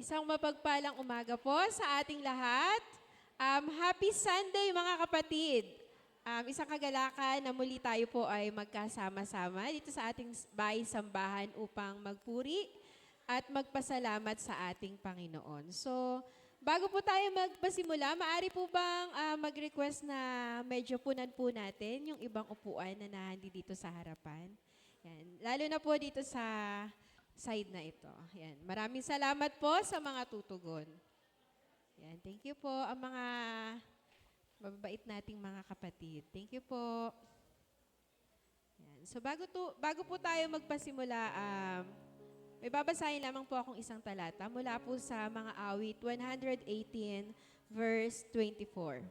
Isang mapagpalang umaga po sa ating lahat. Happy Sunday mga kapatid. Isang kagalakan na muli tayo po ay magkasama-sama dito sa ating bahay-sambahan upang magpuri at magpasalamat sa ating Panginoon. So, bago po tayo magpasimula, maaari po bang mag-request na medyo punan po natin yung ibang upuan na nahandi dito sa harapan? Yan. Lalo na po dito sa side na ito. Yan. Maraming salamat po sa mga tutugon. Yan. Thank you po ang mga mababait nating mga kapatid. Thank you po. Yan. So bago po tayo magpasimula, may babasahin lamang po akong isang talata mula po sa mga awit 118 verse 24.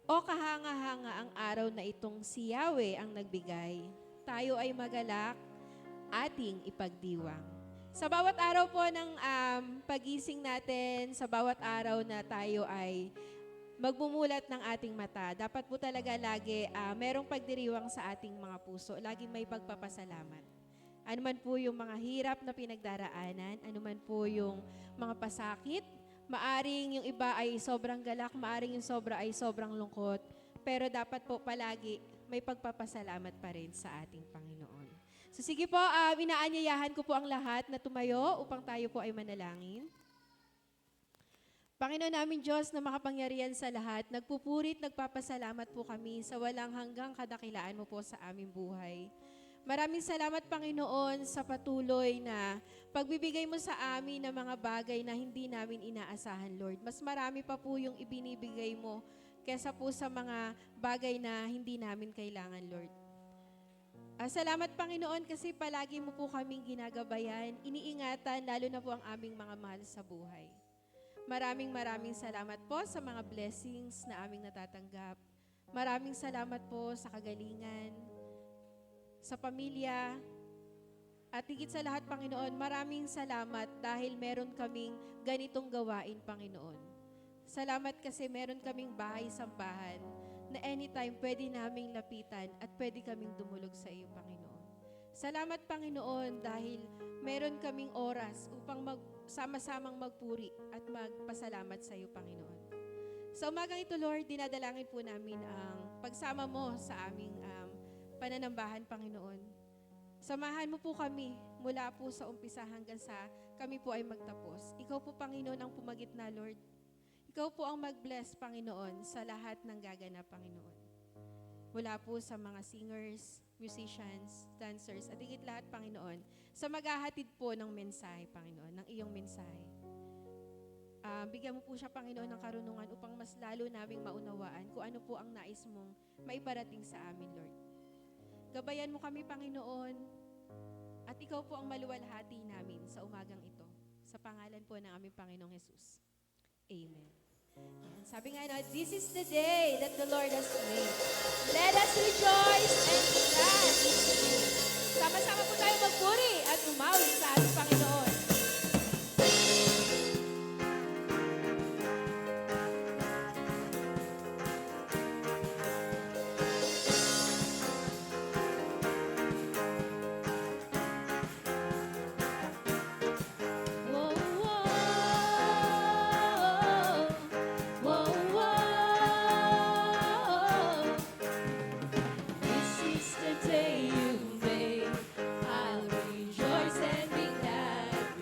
O kahanga-hanga ang araw na itong si Yahweh ang nagbigay, tayo ay magalak, ating ipagdiwang. Sa bawat araw po ng pagising natin, sa bawat araw na tayo ay magbumulat ng ating mata, dapat po talaga lagi merong pagdiriwang sa ating mga puso. Lagi may pagpapasalamat. Ano man po yung mga hirap na pinagdaraanan, ano man po yung mga pasakit, maaring yung iba ay sobrang galak, maaring yung sobra ay sobrang lungkot, pero dapat po palagi may pagpapasalamat pa rin sa ating Panginoon. So sige po, inaanyayahan ko po ang lahat na tumayo upang tayo po ay manalangin. Panginoon namin Diyos na makapangyarihan sa lahat, nagpupurit, nagpapasalamat po kami sa walang hanggang kadakilaan mo po sa aming buhay. Maraming salamat Panginoon sa patuloy na pagbibigay mo sa amin ng mga bagay na hindi namin inaasahan, Lord. Mas marami pa po yung ibinibigay mo kesa po sa mga bagay na hindi namin kailangan, Lord. Salamat Panginoon kasi palagi mo po kaming ginagabayan, iniingatan, lalo na po ang aming mga mahal sa buhay. Maraming salamat po sa mga blessings na aming natatanggap. Maraming salamat po sa kagalingan, sa pamilya, at higit sa lahat Panginoon, maraming salamat dahil meron kaming ganitong gawain Panginoon. Salamat kasi meron kaming bahay-sambahan na anytime pwede naming lapitan at pwede kaming dumulog sa iyo, Panginoon. Salamat, Panginoon, dahil meron kaming oras upang sama-samang magpuri at magpasalamat sa iyo, Panginoon. Sa umagang ito, Lord, dinadalangin po namin ang pagsama mo sa aming pananambahan, Panginoon. Samahan mo po kami mula po sa umpisa hanggang sa kami po ay magtapos. Ikaw po, Panginoon, ang pumagitna, Lord. Ikaw po ang mag-bless, Panginoon, sa lahat ng gaganap, Panginoon. Mula po sa mga singers, musicians, dancers, at higit lahat, Panginoon, sa maghahatid po ng mensahe, Panginoon, ng iyong mensahe. Bigyan mo po siya, Panginoon, ng karunungan upang mas lalo naming maunawaan kung ano po ang nais mong maiparating sa amin, Lord. Gabayan mo kami, Panginoon, at ikaw po ang maluwalhati namin sa umagang ito. Sa pangalan po ng aming Panginoong Jesus. Amen. Sabi nga, this is the day that the Lord has made. Let us rejoice and be glad. Sama-sama po tayo magpuri at umawit sa ating Panginoon. This is the day you made. I'll rejoice and be glad.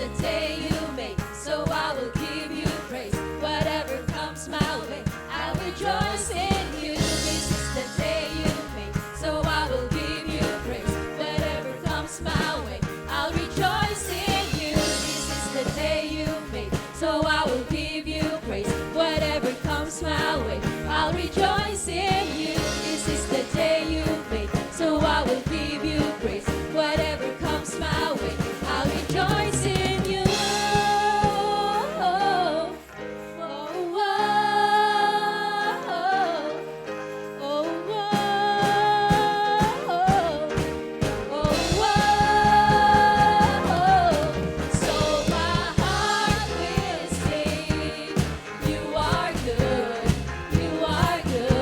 the day you made, so I will give you praise. Whatever comes my way, I'll rejoice in you. This is the day you made, so I will give you praise. Whatever comes my way, I'll rejoice in you. This is the day you made, so I will give you praise. Whatever comes my way, I'll rejoice in you. This is the day you made, so I will give you praise. Whatever comes my way, I'll rejoice in you. Oh, oh, oh, oh, oh, oh. So my heart will sing. You are good. You are good.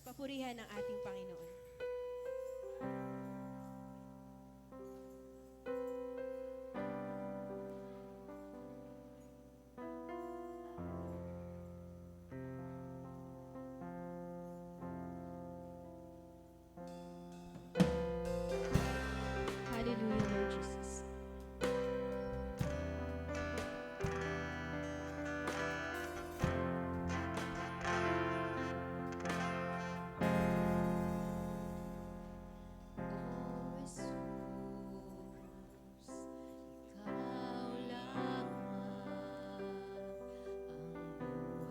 Papurihan ng ating Panginoon. Hallelujah, Lord Jesus. O Jesus, Ikaw lamang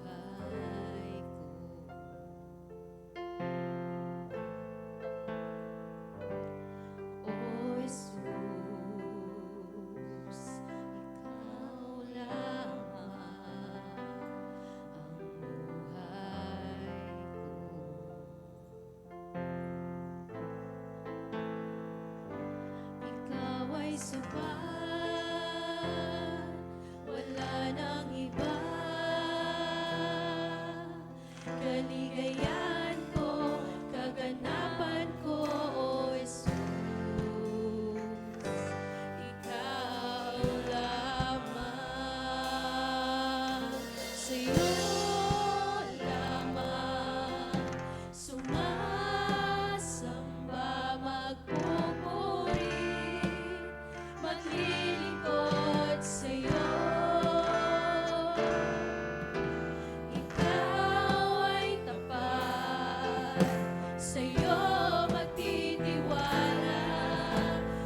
ang buhay ko. O Jesus, Ikaw lamang ang buhay ko. Ikaw ay sapat, wala nang iba. Kaligayahan ko, kaganapan ko, O Jesus. Ikaw lamang, sa'yo lamang sumasamba, magpupuri, maglilingkod sa'yo. Ikaw ay tapat, sa'yo magtitiwala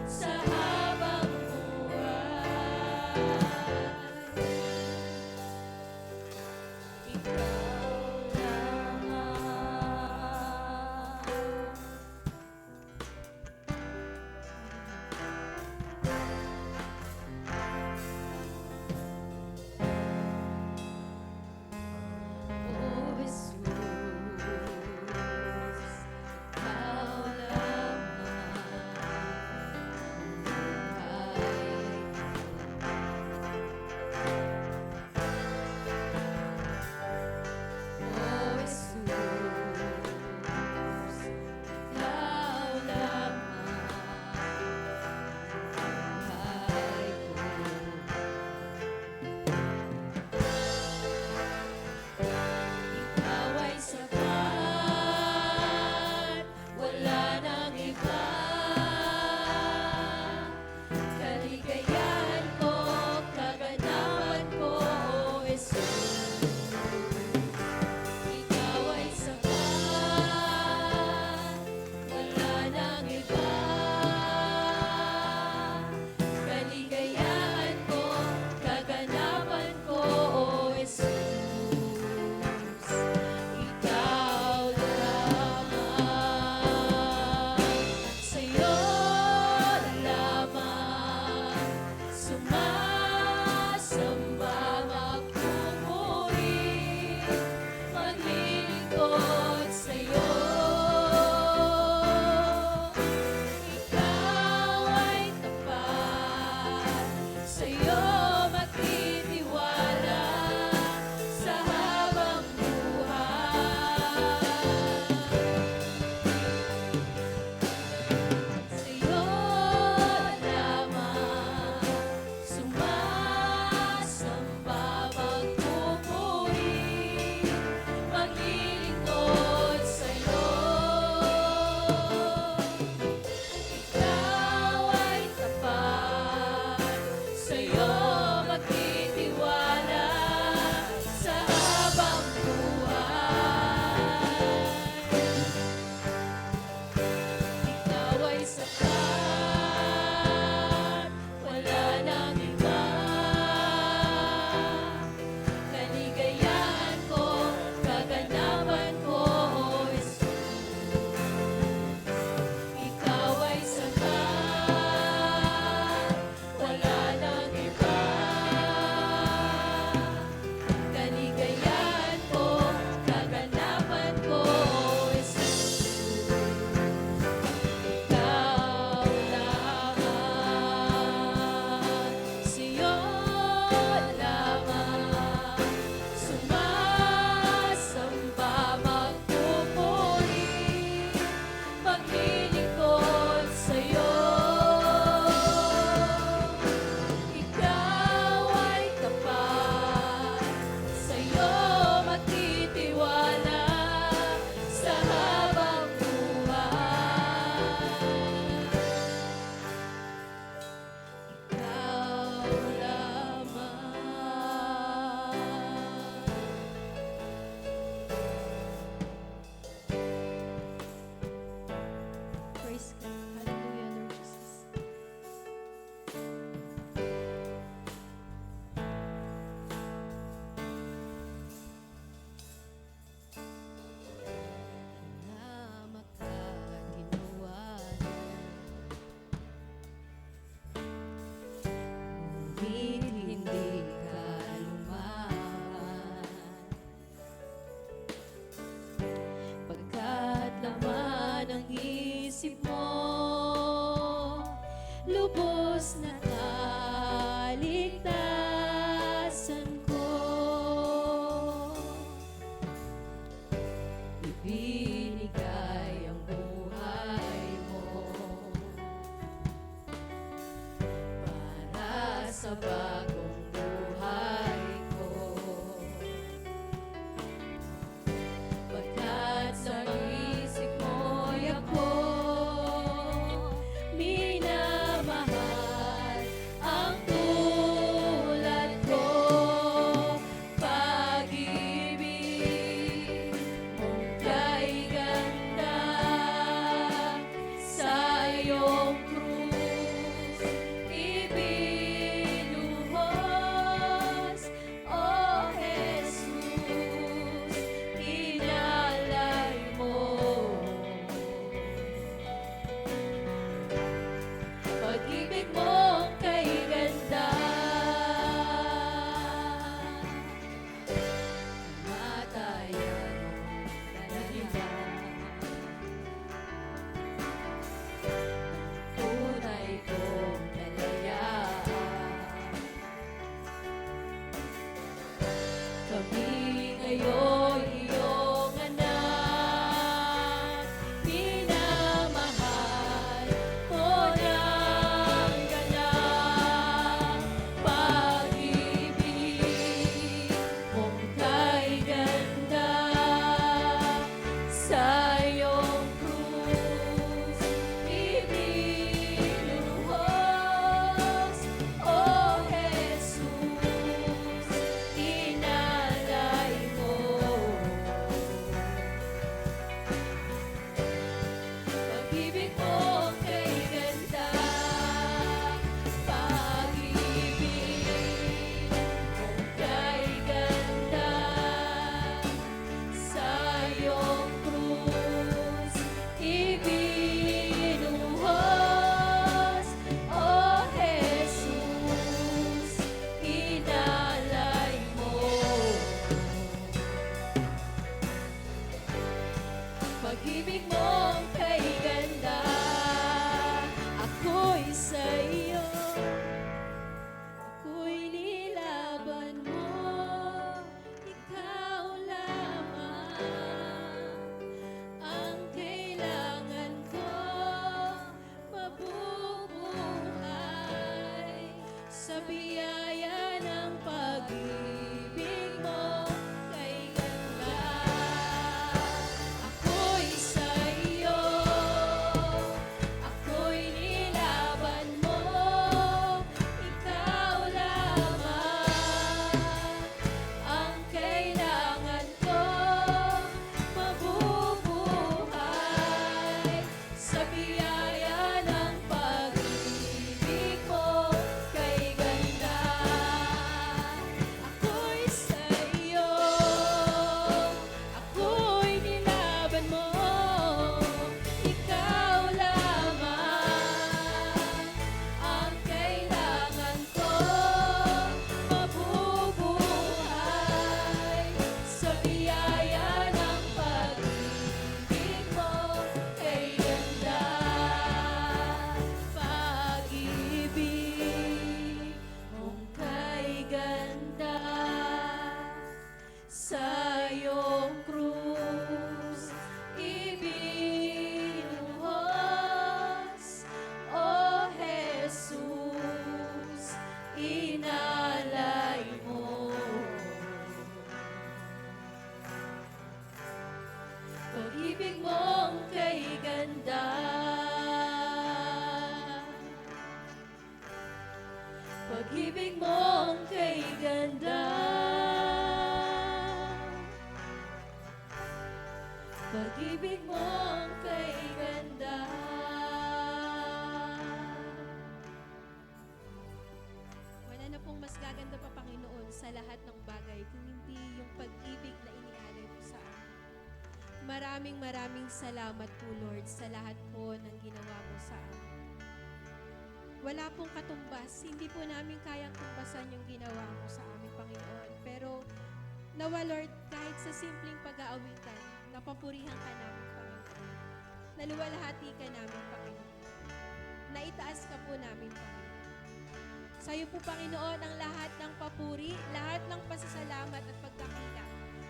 sa habang buhay. Ikaw lamang isip mo, lubos na kaligtasan ko. Ibinigay ang buhay mo para sa bagong buhay ko. Pagkat sa isip mo'y ako minamahal ang tulad ko. Pag-ibig mong kay ganda sa iyong krus ibinuhos, O Jesus, inalay mo. Pag-ibig mo kay ganda, kamatayan mo talaga. Tunay kong nalayaan. Kami ngayon iyong anak, minamahal mo ng ganap. Pag-ibig mong kay ganda sa iyong krus ibinuhos, O Jesus, inalay mo. Pag-ibig mo kay ganda, pag-ibig mong kay ganda sa iyong krus ibinuhos, O Jesus, inalay mo. Pag-ibig mo kay ganda, ako'y sa iyo, ako'y nilaban mo, ikaw lamang ang kailangan ko, mabubuhay sa biyaya ng pag-ibig mo kay ganda. Ako'y sa iyo, ako'y nilaban mo, ikaw lamang ang kailangan ko, mabubuhay sa biyaya ng pag-ibig mo kay ganda. Ako'y sa iyo, ako'y nilaban mo, ikaw lamang ang kailangan ko, mabubuhay sa biyaya ng pag-ibig mo kay ganda. Pag-ibig mong kay ganda sa iyong krus ibinuhos, O Jesus, inalay mo. Pag-ibig mong kay ganda, pag-ibig mong kay ganda, pag-ibig mong kay ganda. Wala na pong mas gaganda pa, Panginoon, sa lahat ng bagay kung hindi yung pag-ibig na inialay mo sa amin. Maraming salamat po, Lord, sa lahat po ng ginawa mo sa amin. Wala pong katumbas, hindi po namin kayang tumbasan yung ginawa mo sa amin, Panginoon. Pero nawa, Lord, kahit sa simpleng pag-aawitan, napapurihan ka namin, Panginoon. naluwalhati ka namin, Panginoon. Naitaas ka po namin, Panginoon. Sa iyo po, Panginoon, ang lahat ng papuri, lahat ng pasasalamat at pagkakita.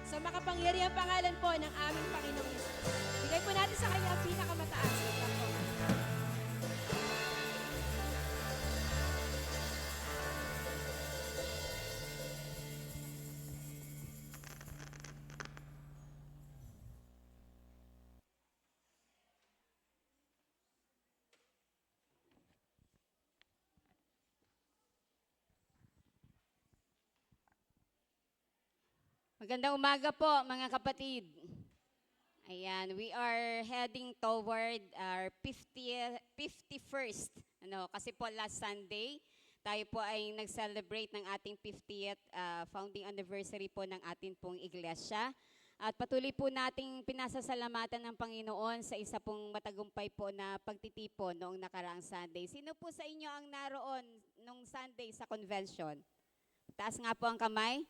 Sa makapangyarihang pangalan po ng aming Panginoong Yesus. Bigay po natin sa Kanya ang pinakamataas na pagpapalagay. Magandang umaga po mga kapatid. Ayan, we are heading toward our 51st. Kasi po last Sunday, tayo po ay nag-celebrate ng ating 50th founding anniversary po ng ating pong iglesia. At patuloy po nating pinasasalamatan ng Panginoon sa isa pong matagumpay po na pagtitipon noong nakaraang Sunday. Sino po sa inyo ang naroon nung Sunday sa convention? Taas nga po ang kamay.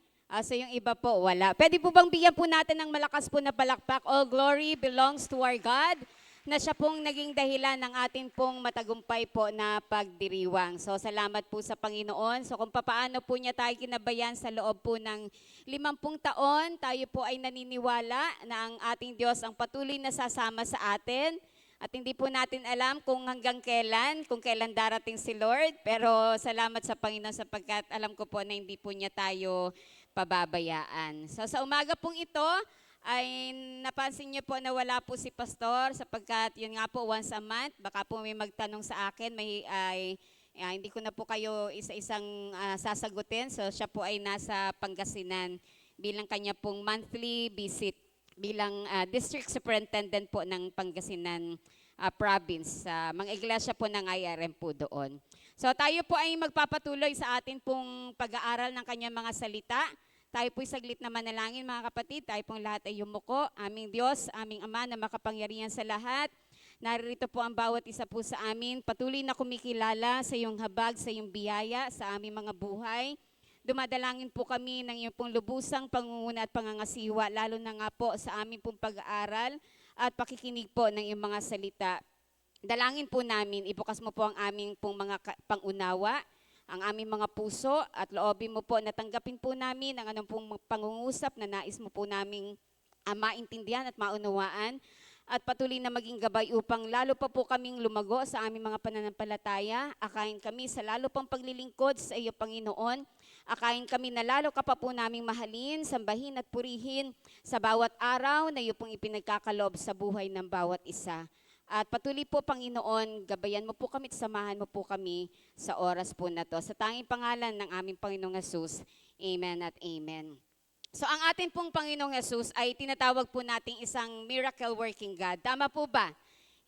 So yung iba po, wala. Pwede po bang bigyan po natin ng malakas po na palakpak? All glory belongs to our God, na siya pong naging dahilan ng atin pong matagumpay po na pagdiriwang. So salamat po sa Panginoon. So kung paano po niya tayo kinabayan sa loob po ng 50 taon, tayo po ay naniniwala na ang ating Diyos ang patuloy na sasama sa atin. At hindi po natin alam kung hanggang kailan, kung kailan darating si Lord. Pero salamat sa Panginoon sapagkat alam ko po na hindi po niya tayo pababayaan. So sa umaga pong ito, ay napansin niyo po na wala po si Pastor sapagkat yun nga po once a month, baka po may magtanong sa akin, hindi ko na po kayo isa-isang sasagutin. So siya po ay nasa Pangasinan bilang kanya pong monthly visit bilang district superintendent po ng Pangasinan province. Mga iglesia po ng IRM po doon. So tayo po ay magpapatuloy sa atin pong pag-aaral ng kanyang mga salita. Tayo po'y saglit na manalangin mga kapatid. Tayo pong lahat ay yumuko. Aming Diyos, aming Ama na makapangyarihan sa lahat. Naririto po ang bawat isa po sa amin. Patuloy na kumikilala sa iyong habag, sa iyong biyaya, sa aming mga buhay. Dumadalangin po kami ng iyong pong lubusang pangunguna at pangangasiwa, lalo na nga po sa aming pong pag-aaral at pakikinig po ng iyong mga salita. Dalangin po namin, ibukas mo po ang aming pong mga pangunawa, ang aming mga puso at loobin mo po na tanggapin po namin ang anong pong pangungusap na nais mo po naming maintindihan at maunawaan at patuloy na maging gabay upang lalo pa po kaming lumago sa aming mga pananampalataya. Akayin kami sa lalo pang paglilingkod sa iyo, Panginoon. Akayin kami na lalo ka pa po naming mahalin, sambahin at purihin sa bawat araw na iyo pong ipinagkakaloob sa buhay ng bawat isa. At patuloy po, Panginoon, gabayan mo po kami at samahan mo po kami sa oras po na to. Sa tanging pangalan ng aming Panginoong Hesus, Amen at Amen. So ang ating pong Panginoong Hesus ay tinatawag po nating isang miracle working God. Tama po ba?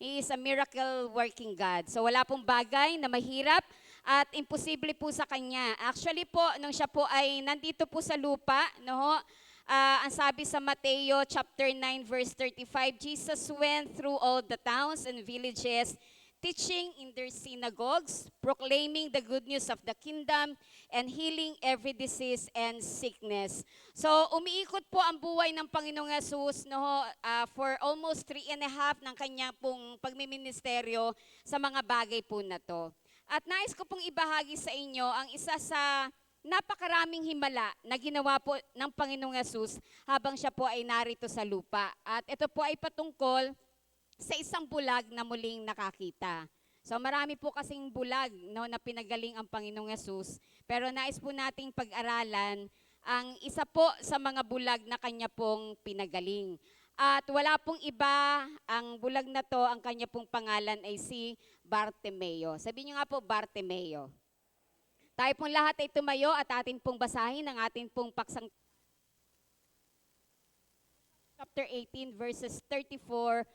He is a miracle working God. So wala pong bagay na mahirap at imposible po sa Kanya. Actually po, nung siya po ay nandito po sa lupa, no, ang sabi sa Mateo chapter 9 verse 35, Jesus went through all the towns and villages, teaching in their synagogues, proclaiming the good news of the kingdom, and healing every disease and sickness. So, umiikot po ang buhay ng Panginoong Hesus for almost 3.5 ng kanyang pong pagmiministeryo sa mga bagay po na to. At nais ko pong ibahagi sa inyo ang isa sa napakaraming himala na ginawa po ng Panginoong Hesus habang siya po ay narito sa lupa. At ito po ay patungkol sa isang bulag na muling nakakita. So marami po kasing bulag na pinagaling ang Panginoong Hesus, pero nais po nating pag-aralan ang isa po sa mga bulag na kanya pong pinagaling. At wala pong iba, ang bulag na to, ang kanya pong pangalan ay si Bartimeo. Sabihin niyo nga po, Bartimeo. Tayo pong lahat ay tumayo at atin pong basahin ang atin pong paksang chapter 18 verses 35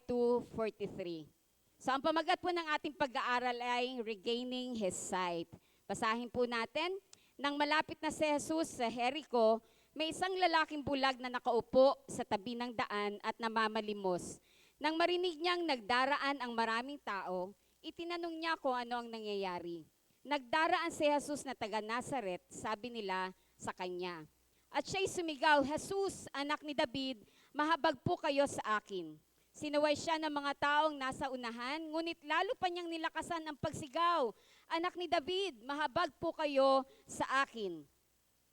to 43. So ang pamagat po ng ating pag-aaral ay Regaining His Sight. Basahin po natin. Nang malapit na si Jesus sa Jericho, may isang lalaking bulag na nakaupo sa tabi ng daan at namamalimos. Nang marinig niyang nagdaraan ang maraming tao, itinanong niya kung ano ang nangyayari. Nagdaraan si Jesus na taga Nazaret, sabi nila sa kanya. At siya'y sumigaw, Jesus, anak ni David, mahabag po kayo sa akin. Sinaway siya ng mga taong nasa unahan, ngunit lalo pa niyang nilakasan ang pagsigaw, "Anak ni David, mahabag po kayo sa akin."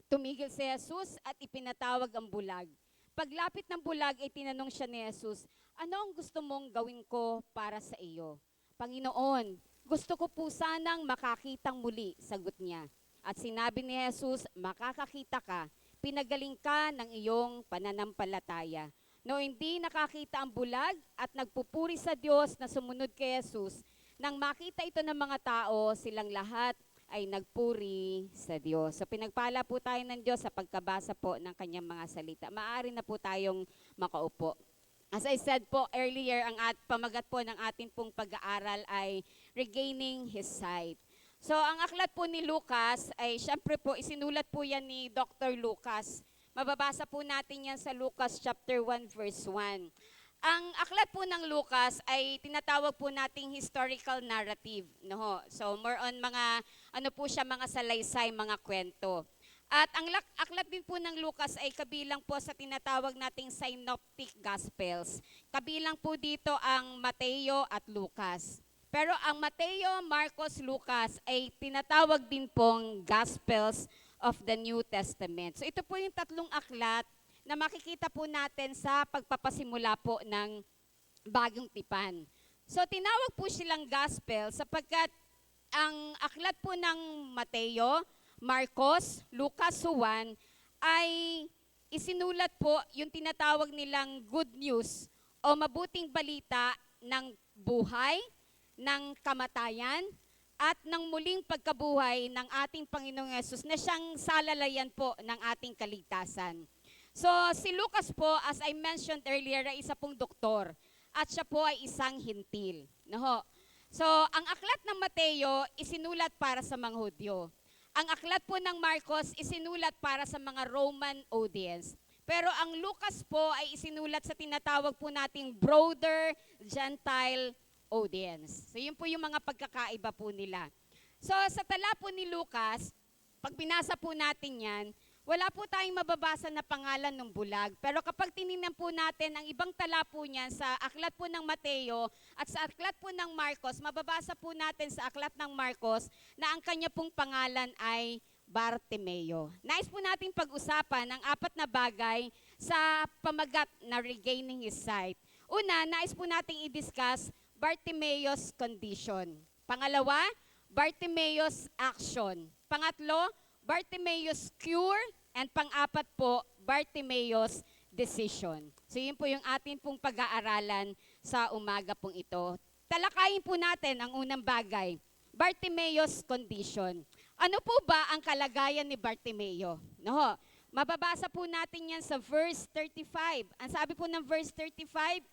Tumigil si Jesus at ipinatawag ang bulag. Paglapit ng bulag ay tinanong siya ni Jesus, "Ano ang gusto mong gawin ko para sa iyo?" "Panginoon, gusto ko po sanang makakitang muli," sagot niya. At sinabi ni Jesus, "Makakakita ka, pinagaling ka ng iyong pananampalataya." No, hindi nakakita ang bulag at nagpupuri sa Diyos na sumunod kay Jesus, nang makita ito ng mga tao, silang lahat ay nagpuri sa Diyos. So pinagpala po tayo ng Diyos sa pagkabasa po ng kanyang mga salita. Maaari na po tayong makaupo. As I said po earlier, ang pamagat po ng ating pong pag-aaral ay Regaining His Sight. So ang aklat po ni Lucas ay syempre po isinulat po yan ni Dr. Lucas. Mababasa po natin yan sa Lucas chapter 1 verse 1. Ang aklat po ng Lucas ay tinatawag po nating historical narrative, no ho? So more on mga ano po siya, mga salaysay, mga kwento. At ang aklat din po ng Lucas ay kabilang po sa tinatawag nating synoptic gospels. Kabilang po dito ang Mateo at Lucas. Pero ang Mateo, Marcos, Lucas ay tinatawag din pong gospels of the New Testament. So ito po yung tatlong aklat na makikita po natin sa pagpapasimula po ng Bagong Tipan. So tinawag po silang gospel sapagkat ang aklat po ng Mateo, Marcos, Lucas, Juan ay isinulat po yung tinatawag nilang good news o mabuting balita ng buhay, ng kamatayan, at ng muling pagkabuhay ng ating Panginoong Yesus na siyang salalayan po ng ating kaligtasan. So si Lucas po, as I mentioned earlier, ay isa pong doktor at siya po ay isang hintil. No ho? So ang aklat ng Mateo isinulat para sa mga Hudyo. Ang aklat po ng Marcos isinulat para sa mga Roman audience. Pero ang Lucas po ay isinulat sa tinatawag po nating broader Gentile audience. So yun po yung mga pagkakaiba po nila. So sa tala po ni Lucas, pag binasa po natin yan, wala po tayong mababasa na pangalan ng bulag. Pero kapag tinignan po natin ang ibang tala po niyan sa aklat po ng Mateo at sa aklat po ng Marcos, mababasa po natin sa aklat ng Marcos na ang kanya pong pangalan ay Bartimeo. Nais po natin pag-usapan ang 4 na bagay sa pamagat na Regaining His Sight. Una, nais po nating i-discuss Bartimeo's condition. Pangalawa, Bartimeo's action. Pangatlo, Bartimeo's cure, and pang-apat po, Bartimeo's decision. So yun po yung atin pong pag-aaralan sa umaga pong ito. Talakayin po natin ang unang bagay, Bartimeo's condition. Ano po ba ang kalagayan ni Bartimeo? No, mababasa po natin yan sa verse 35. Ang sabi po ng verse 35,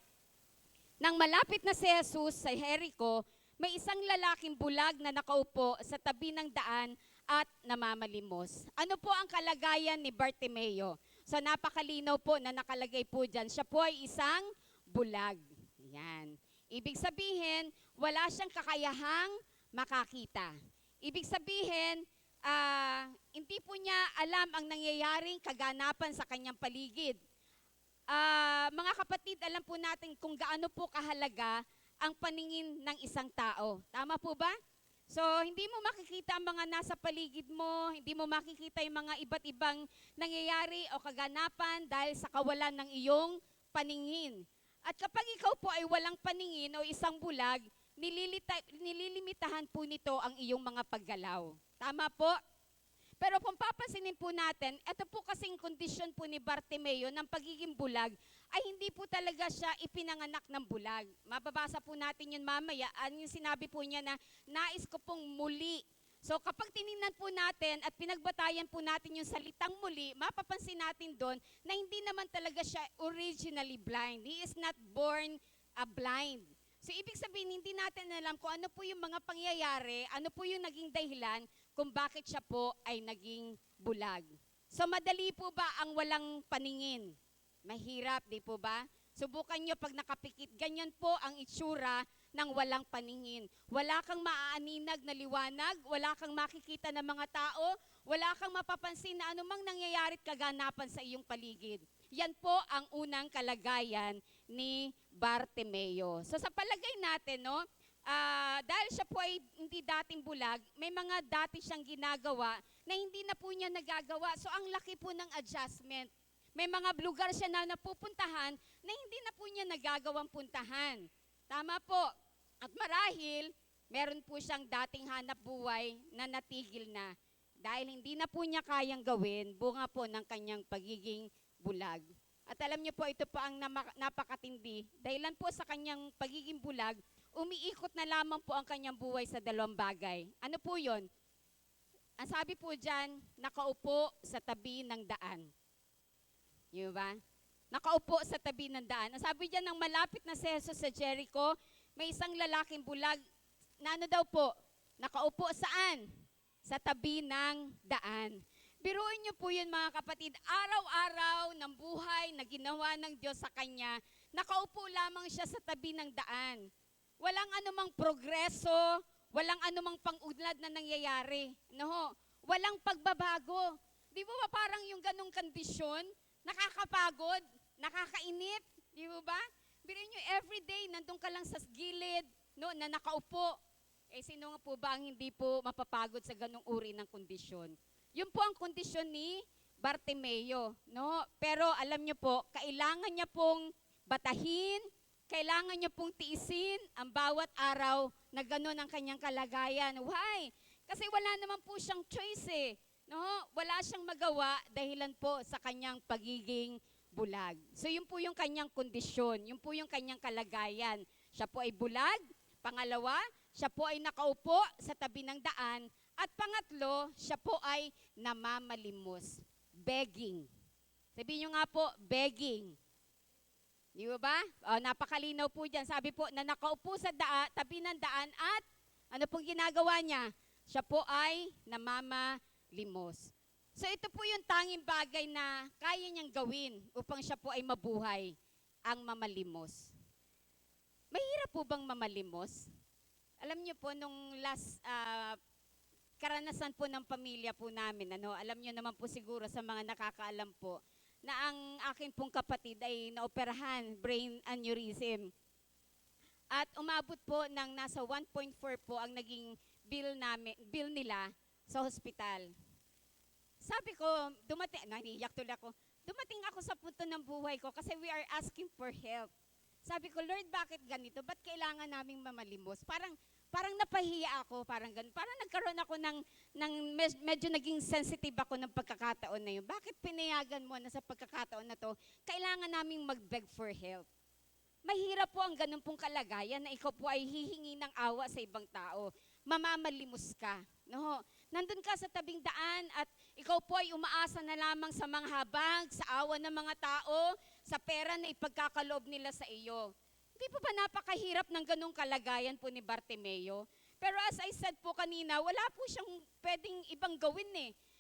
nang malapit na si Jesus sa Jericho, may isang lalaking bulag na nakaupo sa tabi ng daan at namamalimos. Ano po ang kalagayan ni Bartimeo? So napakalinaw po na nakalagay po dyan. Siya po ay isang bulag. Yan. Ibig sabihin, wala siyang kakayahang makakita. Ibig sabihin, hindi po niya alam ang nangyayaring kaganapan sa kanyang paligid. Mga kapatid, alam po natin kung gaano po kahalaga ang paningin ng isang tao. Tama po ba? So, hindi mo makikita ang mga nasa paligid mo, hindi mo makikita yung mga iba't ibang nangyayari o kaganapan dahil sa kawalan ng iyong paningin. At kapag ikaw po ay walang paningin o isang bulag, nililimitahan po nito ang iyong mga paggalaw. Tama po? Pero kung papansinin po natin, ito po kasing kondisyon po ni Bartimeo ng pagiging bulag ay hindi po talaga siya ipinanganak ng bulag. Mababasa po natin yun mamaya. Yung sinabi po niya na nais ko pong muli. So kapag tinignan po natin at pinagbatayan po natin yung salitang muli, mapapansin natin doon na hindi naman talaga siya originally blind. He is not born blind. So ibig sabihin, hindi natin alam kung ano po yung mga pangyayari, ano po yung naging dahilan kung bakit siya po ay naging bulag. So madali po ba ang walang paningin? Mahirap, di po ba? Subukan nyo pag nakapikit, ganyan po ang itsura ng walang paningin. Wala kang maaaninag na liwanag, wala kang makikita ng mga tao, wala kang mapapansin na anumang nangyayari at kaganapan sa iyong paligid. Yan po ang unang kalagayan ni Bartimeo. So sa palagay natin, no, dahil siya po ay hindi dating bulag, may mga dati siyang ginagawa na hindi na po niya nagagawa. So ang laki po ng adjustment. May mga lugar siya na napupuntahan na hindi na po niya nagagawang puntahan. Tama po. At marahil, meron po siyang dating hanap buhay na natigil na. Dahil hindi na po niya kayang gawin, bunga po ng kanyang pagiging bulag. At alam niyo po, ito po ang napakatindi. Dahilan po sa kanyang pagiging bulag, umiikot na lamang po ang kanyang buhay sa dalawang bagay. Ano po yon? Ang sabi po dyan, nakaupo sa tabi ng daan. Di ba? Nakaupo sa tabi ng daan. Ang sabi dyan, ng malapit na si Jesus sa Jericho, may isang lalaking bulag na ano daw po, nakaupo saan? Sa tabi ng daan. Biruin niyo po yun mga kapatid, araw-araw ng buhay na ginawa ng Diyos sa kanya, nakaupo lamang siya sa tabi ng daan. Walang anumang progreso, walang anumang pang-unlad na nangyayari. No? Walang pagbabago. Di ba parang yung ganong kondisyon, nakakapagod, nakakainip, di ba? Biruin niyo everyday, nandun ka lang sa gilid, no, na nakaupo. Sino nga po ba ang hindi po mapapagod sa ganong uri ng kondisyon? Yun po ang kondisyon ni Bartimeo, no? Pero alam niyo po, kailangan niya pong batahin, kailangan niya pong tiisin ang bawat araw na gano'n ang kanyang kalagayan. Why? Kasi wala naman po siyang choice no? Wala siyang magawa dahilan po sa kanyang pagiging bulag. So yun po yung kanyang kondisyon, yun po yung kanyang kalagayan. Siya po ay bulag, pangalawa, siya po ay nakaupo sa tabi ng daan, at pangatlo, siya po ay namamalimos. Begging. Sabihin nyo nga po, begging. Di ba? Napakalinaw po dyan. Sabi po na nakaupo sa tabi ng daan at ano pong ginagawa niya? Siya po ay namamalimos. So ito po yung tanging bagay na kaya niyang gawin upang siya po ay mabuhay, ang mamalimos. Mahirap po bang mamalimos? Alam niyo po, nung last karanasan po ng pamilya po namin, alam niyo naman po siguro sa mga nakakaalam po, na ang akin pong kapatid ay naoperahan, brain aneurysm. At umabot po ng nasa 1.4 po ang naging bill nila sa hospital. Sabi ko, naiiyak tuloy ako, dumating ako sa punto ng buhay ko kasi we are asking for help. Sabi ko, Lord, bakit ganito? Ba't kailangan naming mamalimos? Parang napahiya ako, parang ganun. Parang nagkaroon ako medyo naging sensitive ako ng pagkakataon na yun. Bakit pinayagan mo na sa pagkakataon na to, kailangan naming mag-beg for help? Mahirap po ang ganun pong kalagayan na ikaw po ay hihingi ng awa sa ibang tao. Mamamalimos ka. No? Nandun ka sa tabing daan at ikaw po ay umaasa na lamang sa mga habag, sa awa ng mga tao, sa pera na ipagkakaloob nila sa iyo. Hindi po ba napakahirap ng ganung kalagayan po ni Bartimeo? Pero as I said po kanina, wala po siyang pwedeng ibang gawin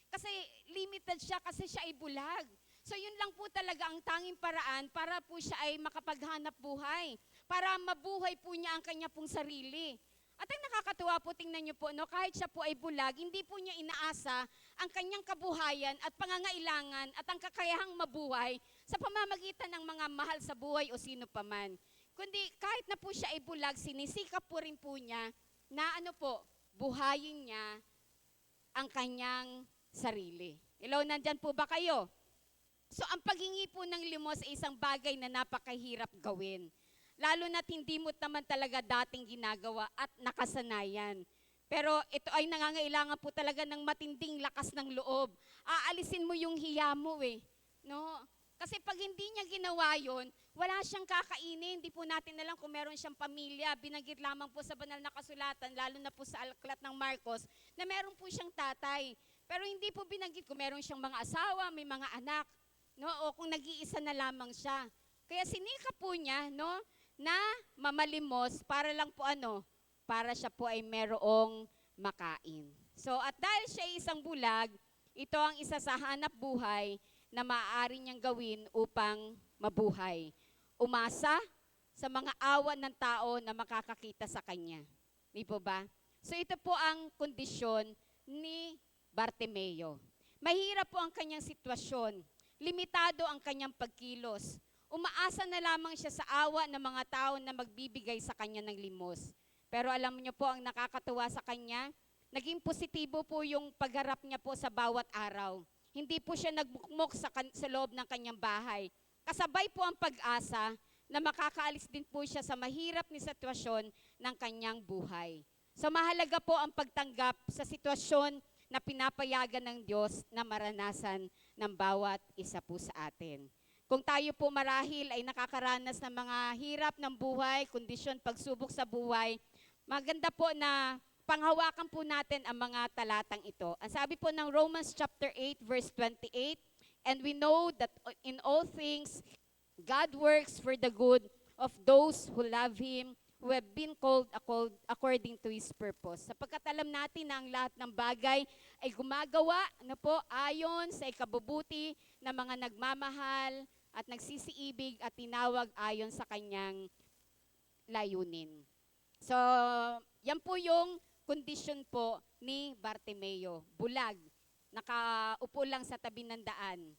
Kasi limited siya kasi siya ay bulag. So yun lang po talaga ang tanging paraan para po siya ay makapaghanap buhay. Para mabuhay po niya ang kanya pong sarili. At ang nakakatuwa po, tingnan niyo po, kahit siya po ay bulag, hindi po niya inaasa ang kanyang kabuhayan at pangangailangan at ang kakayahang mabuhay sa pamamagitan ng mga mahal sa buhay o sino paman. Kundi kahit na po siya ay bulag, sinisikap po rin po niya na buhayin niya ang kanyang sarili. Hello, nandyan po ba kayo? So ang paghingi po ng limos ay isang bagay na napakahirap gawin. Lalo na't hindi mo naman talaga dating ginagawa at nakasanayan. Pero ito ay nangangailangan po talaga ng matinding lakas ng loob. Aalisin mo yung hiya mo no? Kasi pag hindi niya ginawa yon, wala siyang kakainin. Hindi po natin alam kung meron siyang pamilya. Binanggit lamang po sa banal na kasulatan, lalo na po sa aklat ng Marcos, na meron po siyang tatay. Pero hindi po binanggit kung meron siyang mga asawa, may mga anak, no? O kung nag-iisa na lamang siya. Kaya sinikap po niya, no, na mamalimos para lang po para siya po ay merong makain. So at dahil siya ay isang bulag, ito ang isa sa hanap buhay na maaari niyang gawin upang mabuhay. Umasa sa mga awa ng tao na makakakita sa kanya. Di po ba? So ito po ang kondisyon ni Bartimeo. Mahirap po ang kanyang sitwasyon. Limitado ang kanyang pagkilos. umaasa na lamang siya sa awa ng mga tao na magbibigay sa kanya ng limos. Pero alam niyo po, ang nakakatuwa sa kanya, naging positibo po yung pagharap niya po sa bawat araw. Hindi po siya nagmukmok sa loob ng kanyang bahay. Kasabay po ang pag-asa na makakaalis din po siya sa mahirap na sitwasyon ng kanyang buhay. So mahalaga po ang pagtanggap sa sitwasyon na pinapayagan ng Diyos na maranasan ng bawat isa po sa atin. Kung tayo po marahil ay nakakaranas ng mga hirap ng buhay, kondisyon, pagsubok sa buhay, maganda po na panghawakan po natin ang mga talatang ito. Ang sabi po ng Romans chapter 8 verse 28, and we know that in all things God works for the good of those who love Him, who have been called according to His purpose. Sapagkat alam natin na ang lahat ng bagay ay gumagawa na po ayon sa ikabubuti ng mga nagmamahal at nagsisiibig at tinawag ayon sa kanyang layunin. So, yan po yung kondisyon po ni Bartimeo. Bulag, nakaupo lang sa tabi ng daan,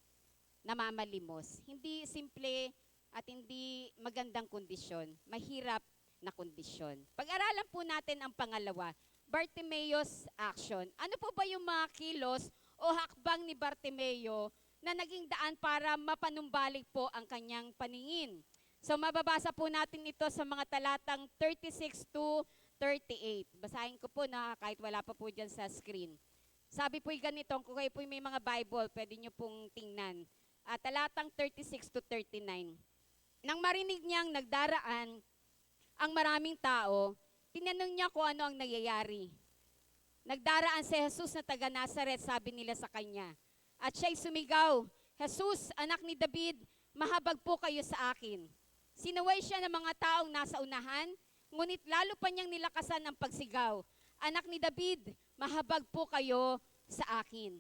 namamalimos. Hindi simple at hindi magandang kondisyon, mahirap na kondisyon. Pag-aralan po natin ang pangalawa, Bartimeo's action. Ano po ba yung mga kilos o hakbang ni Bartimeo na naging daan para mapanumbalik po ang kanyang paningin? So mababasa po natin ito sa mga talatang 36 to 38. Basahin ko po na kahit wala pa po dyan sa screen. Sabi po'y ganito, kung kayo po'y may mga Bible, pwede nyo pong tingnan. Talatang 36 to 39. Nang marinig niyang nagdaraan ang maraming tao, tinanong niya kung ano ang nangyayari. Nagdaraan si Jesus na taga Nazaret, sabi nila sa kanya. At siya'y sumigaw, Jesus, anak ni David, mahabag po kayo sa akin. Sinaway siya ng mga taong nasa unahan, ngunit lalo pa niyang nilakasan ang pagsigaw. Anak ni David, mahabag po kayo sa akin.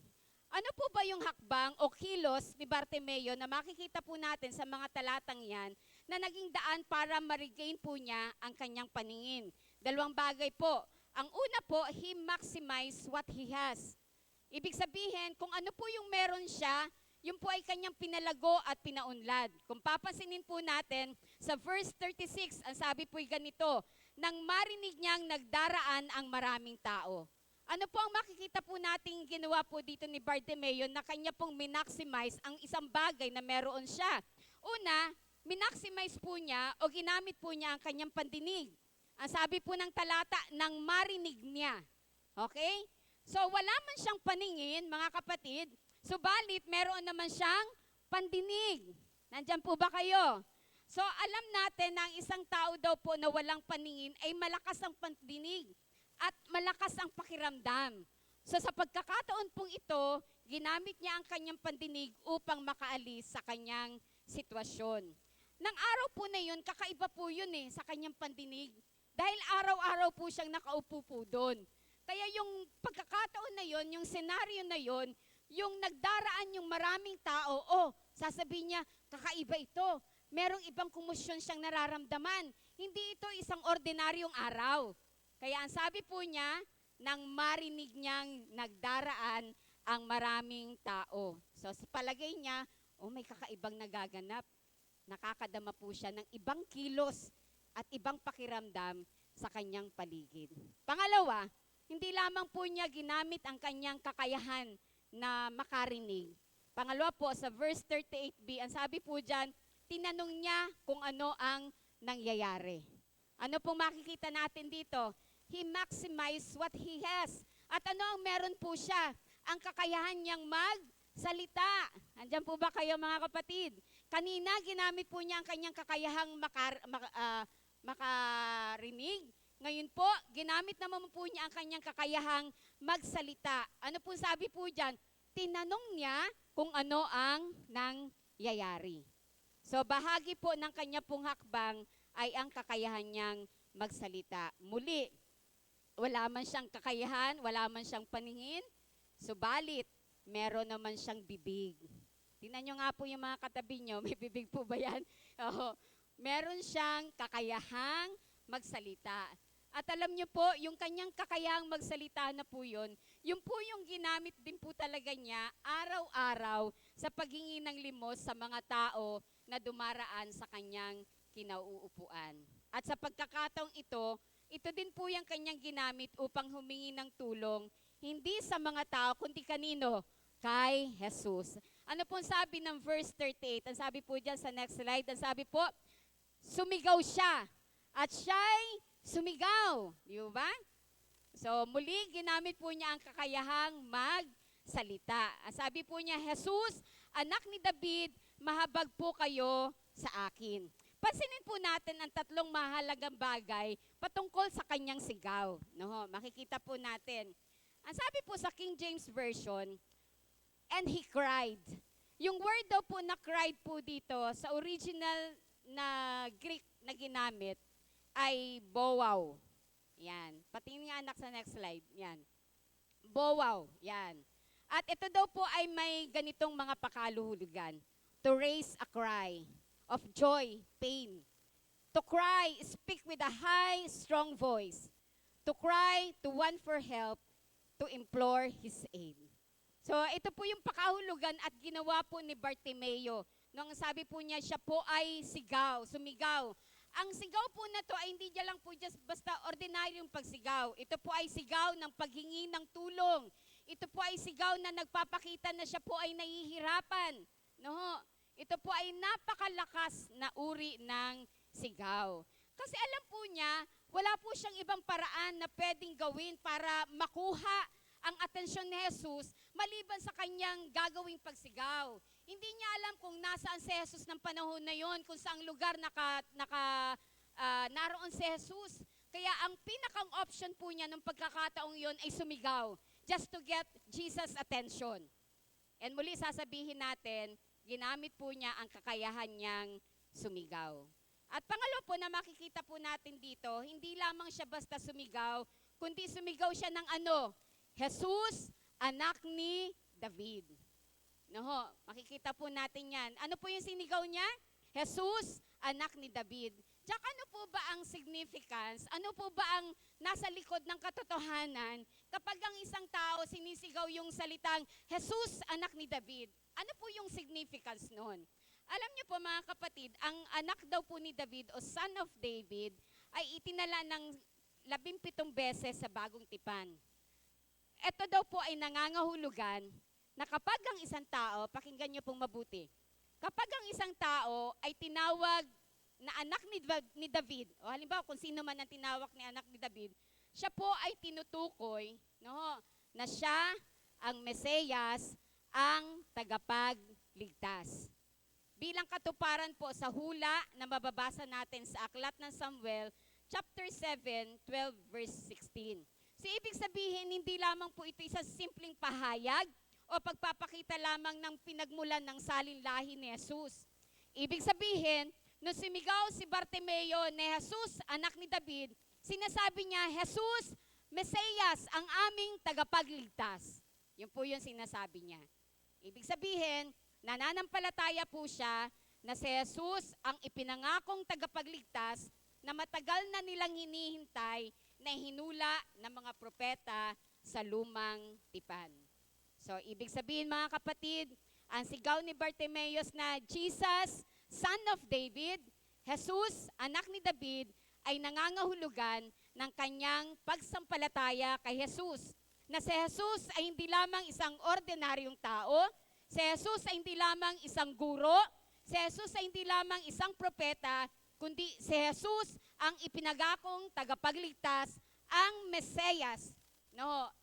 Ano po ba yung hakbang o kilos ni Bartimeo na makikita po natin sa mga talatang yan na naging daan para ma-regain po niya ang kanyang paningin? Dalawang bagay po. Ang una po, he maximized what he has. Ibig sabihin, kung ano po yung meron siya, yun po ay kanyang pinalago at pinaunlad. Kung papansinin po natin, sa verse 36, ang sabi po'y ganito, nang marinig niyang nagdaraan ang maraming tao. Ano po ang makikita po nating ginawa po dito ni Bartimeo na kanya pong minaximize ang isang bagay na meron siya? Una, minaximize po niya o ginamit po niya ang kanyang pandinig. Ang sabi po ng talata, nang marinig niya. Okay? So wala man siyang paningin, mga kapatid, subalit meron naman siyang pandinig. Nandyan po ba kayo? So alam natin na ang isang tao daw po na walang paningin ay malakas ang pandinig at malakas ang pakiramdam. So sa pagkakataon pong ito, ginamit niya ang kanyang pandinig upang makaalis sa kanyang sitwasyon. Nang araw po na yun, kakaiba po yun sa kanyang pandinig. Dahil araw-araw po siyang nakaupo po doon. Kaya yung pagkakataon na yon, yung senaryo na yon, yung nagdaraan yung maraming tao, sasabihin niya, kakaiba ito. Merong ibang komosyon siyang nararamdaman. Hindi ito isang ordinaryong araw. Kaya ang sabi po niya, nang marinig niyang nagdaraan ang maraming tao. So sa palagay niya, may kakaibang nagaganap. Nakakadama po siya ng ibang kilos at ibang pakiramdam sa kanyang paligid. Pangalawa, hindi lamang po niya ginamit ang kanyang kakayahan na makarinig. Pangalawa po, sa verse 38b, ang sabi po dyan, tinanong niya kung ano ang nangyayari. Ano pong makikita natin dito? He maximized what he has. At ano ang meron po siya? Ang kakayahan niyang magsalita. Andyan po ba kayo mga kapatid? Kanina, ginamit po niya ang kanyang kakayahang makarinig. Ngayon po, ginamit naman po niya ang kanyang kakayahang magsalita. Ano po sabi po dyan? Tinanong niya kung ano ang nangyayari. So bahagi po ng kanya pong hakbang ay ang kakayahan niyang magsalita. Muli, wala man siyang kakayahan, wala man siyang paningin, subalit, meron naman siyang bibig. Tingnan nyo nga po yung mga katabi nyo, may bibig po ba yan? Meron siyang kakayahang magsalita. At alam nyo po, yung kanyang kakayahang magsalita na po yun po yung ginamit din po talaga niya araw-araw sa paghingi ng limos sa mga tao na dumaraan sa kanyang kinauupuan. At sa pagkakataong ito din po yung kanyang ginamit upang humingi ng tulong, hindi sa mga tao, kundi kanino? Kay Jesus. Ano pong sabi ng verse 38? Ang sabi po dyan sa next slide, ang sabi po, sumigaw siya at siya'y sumigaw. Di ba? So muli, ginamit po niya ang kakayahang magsalita. Ang sabi po niya, Jesus, anak ni David, mahabag po kayo sa akin. Pansinin po natin ang tatlong mahalagang bagay patungkol sa kanyang sigaw. No, makikita po natin. Ang sabi po sa King James Version, and he cried. Yung word daw po na cried po dito sa original na Greek na ginamit ay bowaw. Yan. Patingin nga anak sa next slide. Yan. Bowaw. Yan. At ito daw po ay may ganitong mga pakaluhulugan. To raise a cry of joy, pain. To cry, speak with a high, strong voice. To cry, to want for help, to implore His aid. So ito po yung pakahulugan at ginawa po ni Bartimeo. Nung sabi po niya, siya po ay sigaw, sumigaw. Ang sigaw po na to ay hindi niya lang po just basta ordinaryong pagsigaw. Ito po ay sigaw ng paghingi ng tulong. Ito po ay sigaw na nagpapakita na siya po ay nahihirapan. No? Ito po ay napakalakas na uri ng sigaw. Kasi alam po niya, wala po siyang ibang paraan na pwedeng gawin para makuha ang atensyon ni Jesus maliban sa kanyang gagawing pagsigaw. Hindi niya alam kung nasaan si Jesus ng panahon na yon, kung saang lugar naroon si Jesus. Kaya ang pinakang option po niya nung pagkakataong yon ay sumigaw, just to get Jesus' attention. And muli sasabihin natin, ginamit po niya ang kakayahan niyang sumigaw. At pangalawa po na makikita po natin dito, hindi lamang siya basta sumigaw, kundi sumigaw siya ng ano? Jesus, anak ni David. No, makikita po natin yan. Ano po yung sinigaw niya? Jesus, anak ni David. Diyak, ano po ba ang significance? Ano po ba ang nasa likod ng katotohanan kapag ang isang tao sinisigaw yung salitang Jesus, anak ni David? Ano po yung significance noon? Alam niyo po mga kapatid, ang anak daw po ni David o son of David ay itinala ng 17 beses sa bagong tipan. Ito daw po ay nangangahulugan na kapag ang isang tao, pakinggan niyo pong mabuti, kapag ang isang tao ay tinawag na anak ni David, o halimbawa kung sino man ang tinawag ni anak ni David, siya po ay tinutukoy na siya ang Mesiyas, ang tagapagligtas. Bilang katuparan po sa hula na mababasa natin sa Aklat ng Samuel, chapter 7, 12, verse 16. So, ibig sabihin, hindi lamang po ito isang simpleng pahayag o pagpapakita lamang ng pinagmulan ng salinlahi ni Jesus. Ibig sabihin, nung sumigaw si Bartimeo ni Jesus, anak ni David, sinasabi niya, Jesus, Mesiyas, ang aming tagapagligtas. Yun po yung sinasabi niya. Ibig sabihin, nananampalataya po siya na si Jesus ang ipinangakong tagapagligtas na matagal na nilang hinihintay na hinula ng mga propeta sa lumang tipan. So, ibig sabihin mga kapatid, ang sigaw ni Bartimeus na Jesus, son of David, Jesus, anak ni David, ay nangangahulugan ng kanyang pagsampalataya kay Jesus. Na si Jesus ay hindi lamang isang ordinaryong tao, si Jesus ay hindi lamang isang guro, si Jesus ay hindi lamang isang propeta, kundi si Jesus ang ipinagakong tagapagligtas, ang Mesiyas,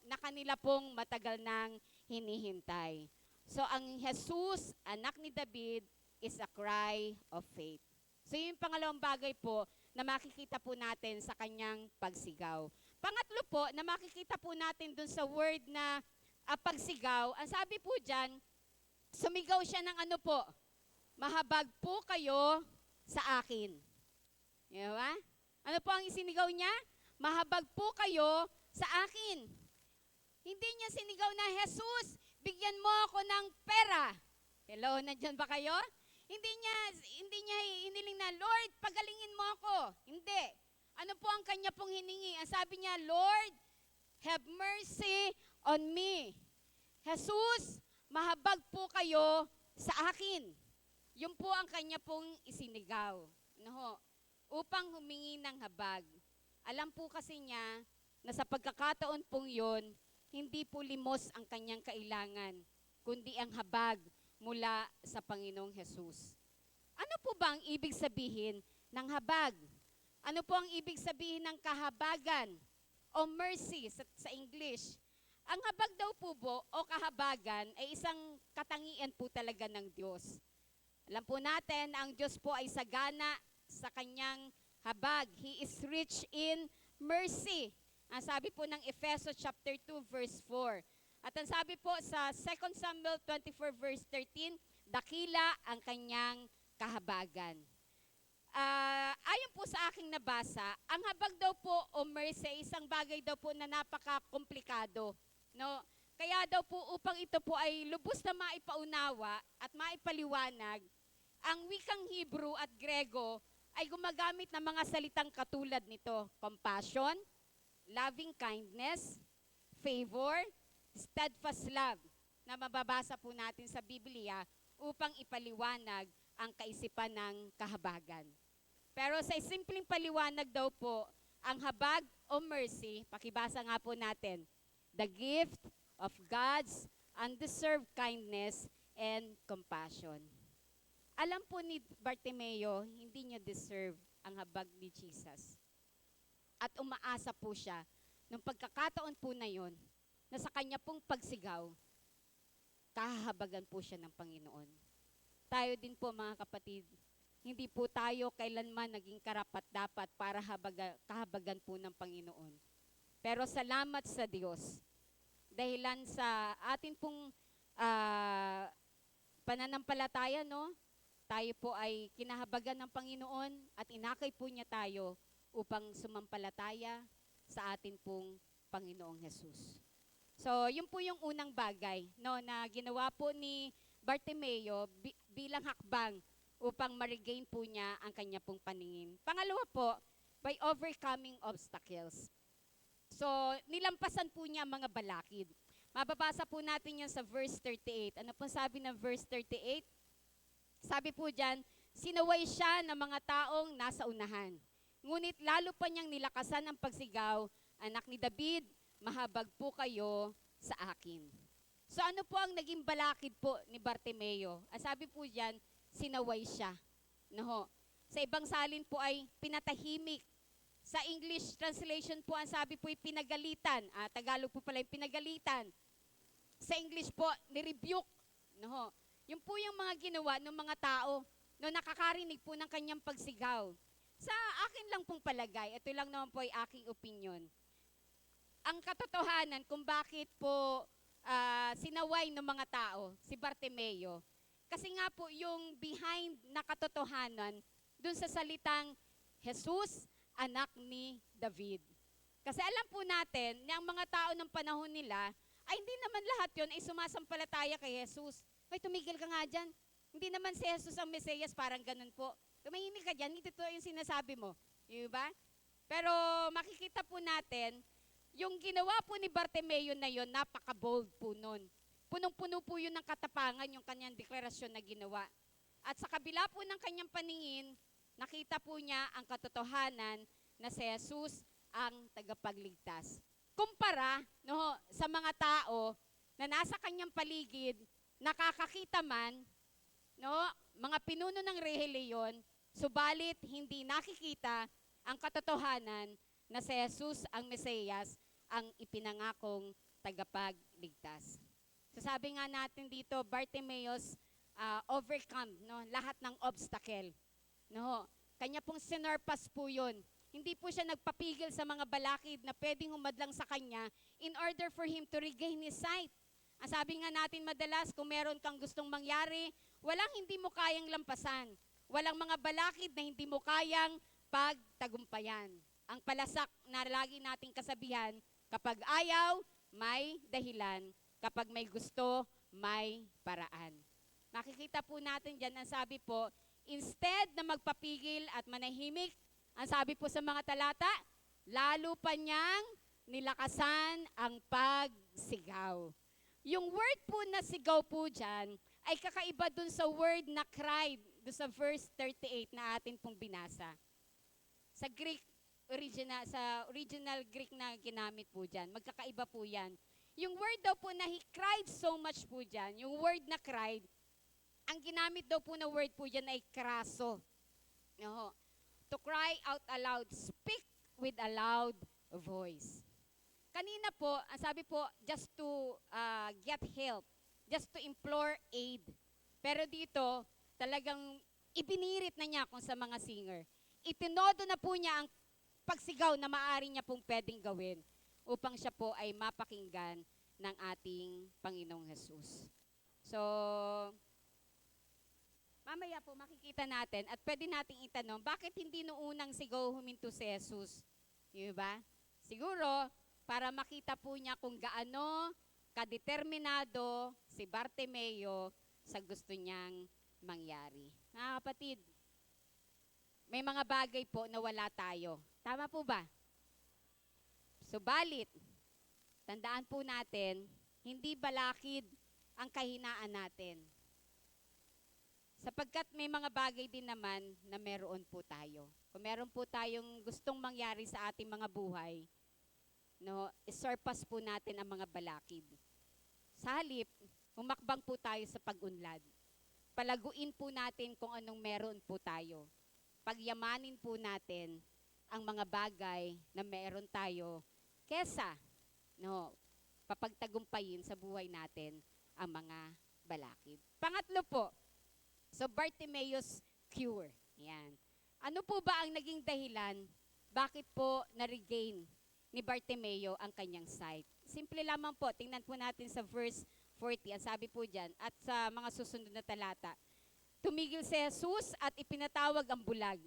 na kanila pong matagal nang hinihintay. So ang Jesus, anak ni David, is a cry of faith. So yung pangalawang bagay po na makikita po natin sa kanyang pagsigaw. Pangatlo po na makikita po natin dun sa word na pagsigaw, ang sabi po dyan, sumigaw siya ng ano po? Mahabag po kayo sa akin. Diba? Ano po ang isinigaw niya? Mahabag po kayo sa akin. Hindi niya sinigaw na, Jesus, bigyan mo ako ng pera. Hello, nandyan ba kayo? Hindi niya hiniling na, Lord, pagalingin mo ako. Hindi. Ano po ang kanya pong hiningi? Ang sabi niya, Lord, have mercy on me. Jesus, mahabag po kayo sa akin. Yun po ang kanya pong isinigaw. No, ho, upang humingi ng habag. Alam po kasi niya na sa pagkakataon pong yun, hindi po limos ang kanyang kailangan, kundi ang habag mula sa Panginoong Hesus. Ano po ba ang ibig sabihin ng habag? Ano po ang ibig sabihin ng kahabagan o mercy sa English? Ang habag daw po o kahabagan ay isang katangian po talaga ng Diyos. Alam po natin, ang Diyos po ay sagana sa kanyang habag. He is rich in mercy. Ang sabi po ng Efeso chapter 2 verse 4. At ang sabi po sa 2 Samuel 24 verse 13, dakila ang kanyang kahabagan. Ayon po sa aking nabasa, ang habag daw po o mercy isang bagay daw po na napaka-komplikado. No? Kaya daw po upang ito po ay lubos na maipaunawa at maipaliwanag, ang wikang Hebrew at Grego ay gumagamit ng mga salitang katulad nito: compassion, loving kindness, favor, steadfast love, na mababasa po natin sa Biblia upang ipaliwanag ang kaisipan ng kahabagan. Pero sa simpleng paliwanag daw po, ang habag o mercy, pakibasa nga po natin, the gift of God's undeserved kindness and compassion. Alam po ni Bartimeo, hindi niya deserve ang habag ni Jesus. At umaasa po siya, nung pagkakataon po na yon, na sa kanya pong pagsigaw, kahabagan po siya ng Panginoon. Tayo din po mga kapatid, hindi po tayo kailanman naging karapat-dapat para kahabagan po ng Panginoon. Pero salamat sa Diyos, dahilan sa atin pong pananampalataya, no? Tayo po ay kinahabagan ng Panginoon at inakay po niya tayo upang sumampalataya sa atin pong Panginoong Hesus. So, yun po yung unang bagay, no, na ginawa po ni Bartimeo bilang hakbang upang ma-regain po niya ang kanya pong paningin. Pangalawa po, by overcoming obstacles. So, nilampasan po niya ang mga balakid. Mababasa po natin yan sa verse 38. Ano po sabi ng verse 38? Sabi po dyan, sinaway siya ng mga taong nasa unahan. Ngunit lalo pa niyang nilakasan ang pagsigaw, anak ni David, mahabag po kayo sa akin. So ano po ang naging balakid po ni Bartimeo? Ang sabi po dyan, sinaway siya. No? Sa ibang salin po ay pinatahimik. Sa English translation po, ang sabi po ay pinagalitan. Tagalog po pala yung pinagalitan. Sa English po, nirebuke. No? Yung po yung mga ginawa ng mga tao no nakakarinig po ng kanyang pagsigaw. Sa akin lang pong palagay, ito lang naman po ay aking opinion. Ang katotohanan kung bakit po sinaway ng mga tao si Bartimeo. Kasi nga po yung behind na katotohanan dun sa salitang Jesus, anak ni David. Kasi alam po natin na ang mga tao ng panahon nila ay hindi naman lahat yon ay sumasampalataya kay Jesus. Hoy, tumigil ka nga dyan. Hindi naman si Jesus ang Mesiyas, parang ganun po. Tumahimik ka dyan, hindi totoo yung sinasabi mo. Di ba? Pero makikita po natin, yung ginawa po ni Bartimeo na yon, napaka-bold po nun. Punong-puno po yun ng katapangan, yung kanyang deklarasyon na ginawa. At sa kabila po ng kanyang paningin, nakita po niya ang katotohanan na si Jesus ang tagapagligtas. Kumpara no, sa mga tao na nasa kanyang paligid, nakakakita man, no, mga pinuno ng relihiyon, subalit hindi nakikita ang katotohanan na si Jesus ang Mesiyas, ang ipinangakong tagapagligtas. So sabi nga natin dito, Bartimeo's overcome no, lahat ng obstacle. No, kanya pong sinurpass po yun. Hindi po siya nagpapigil sa mga balakid na pwedeng humadlang sa kanya in order for him to regain his sight. Ang sabi nga natin madalas, kung meron kang gustong mangyari, walang hindi mo kayang lampasan. Walang mga balakid na hindi mo kayang pagtagumpayan. Ang palasak na lagi nating kasabihan, kapag ayaw, may dahilan. Kapag may gusto, may paraan. Makikita po natin dyan, ang sabi po, instead na magpapigil at manahimik, ang sabi po sa mga talata, lalo pa niyang nilakasan ang pagsigaw. Yung word po na sigaw po dyan ay kakaiba dun sa word na cried, dun sa verse 38 na atin pong binasa. Sa original Greek na ginamit po dyan, magkakaiba po yan. Yung word daw po na he cried so much po dyan, yung word na cried, ang ginamit daw po na word po dyan ay kraso. No? To cry out aloud, speak with a loud voice. Kanina po, ang sabi po, just to get help, just to implore aid. Pero dito, talagang ibinirit na niya kung sa mga singer. Itinodo na po niya ang pagsigaw na maaari niya pong pwedeng gawin upang siya po ay mapakinggan ng ating Panginoong Jesus. So, mamaya po makikita natin at pwede nating itanong, bakit hindi noong unang sigaw huminto si Jesus? Di ba? Siguro, para makita po niya kung gaano kadeterminado si Bartimeo sa gusto niyang mangyari. Mga kapatid, may mga bagay po na wala tayo. Tama po ba? Subalit, tandaan po natin, hindi balakid ang kahinaan natin. Sapagkat may mga bagay din naman na meron po tayo. Kung meron po tayong gustong mangyari sa ating mga buhay, no, isurpass po natin ang mga balakid. Sa halip, humakbang po tayo sa pag-unlad. Palaguin po natin kung anong meron po tayo. Pagyamanin po natin ang mga bagay na meron tayo kesa no, papagtagumpayin sa buhay natin ang mga balakid. Pangatlo po, so Bartimeo's cure. Yan. Ano po ba ang naging dahilan bakit po na-regain ni Bartimeo ang kanyang sight? Simple lamang po, tingnan po natin sa verse 40, ang sabi po dyan, at sa mga susunod na talata. Tumigil si Jesus at ipinatawag ang bulag.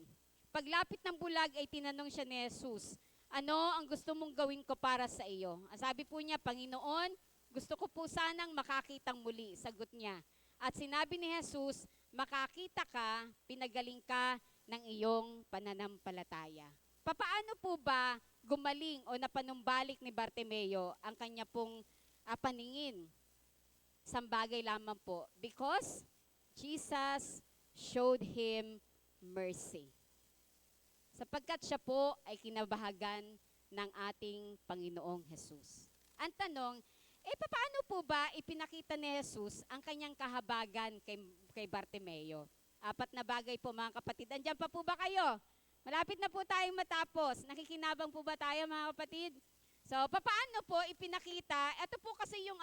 Paglapit ng bulag ay tinanong siya ni Jesus, ano ang gusto mong gawin ko para sa iyo? Ang sabi po niya, Panginoon, gusto ko po sanang makakitang muli, sagot niya. At sinabi ni Jesus, makakita ka, pinagaling ka ng iyong pananampalataya. Papaano po ba gumaling o napanumbalik ni Bartimeo ang kanya pong paningin? Isang bagay lamang po, because Jesus showed him mercy. Sapagkat siya po ay kinabahagan ng ating Panginoong Jesus. Ang tanong, paano po ba ipinakita ni Jesus ang kanyang kahabagan kay Bartimeo? 4 na bagay po mga kapatid. Andiyan pa po ba kayo? Malapit na po tayong matapos. Nakikinabang po ba tayo mga kapatid? So, paano po ipinakita? Ito po kasi yung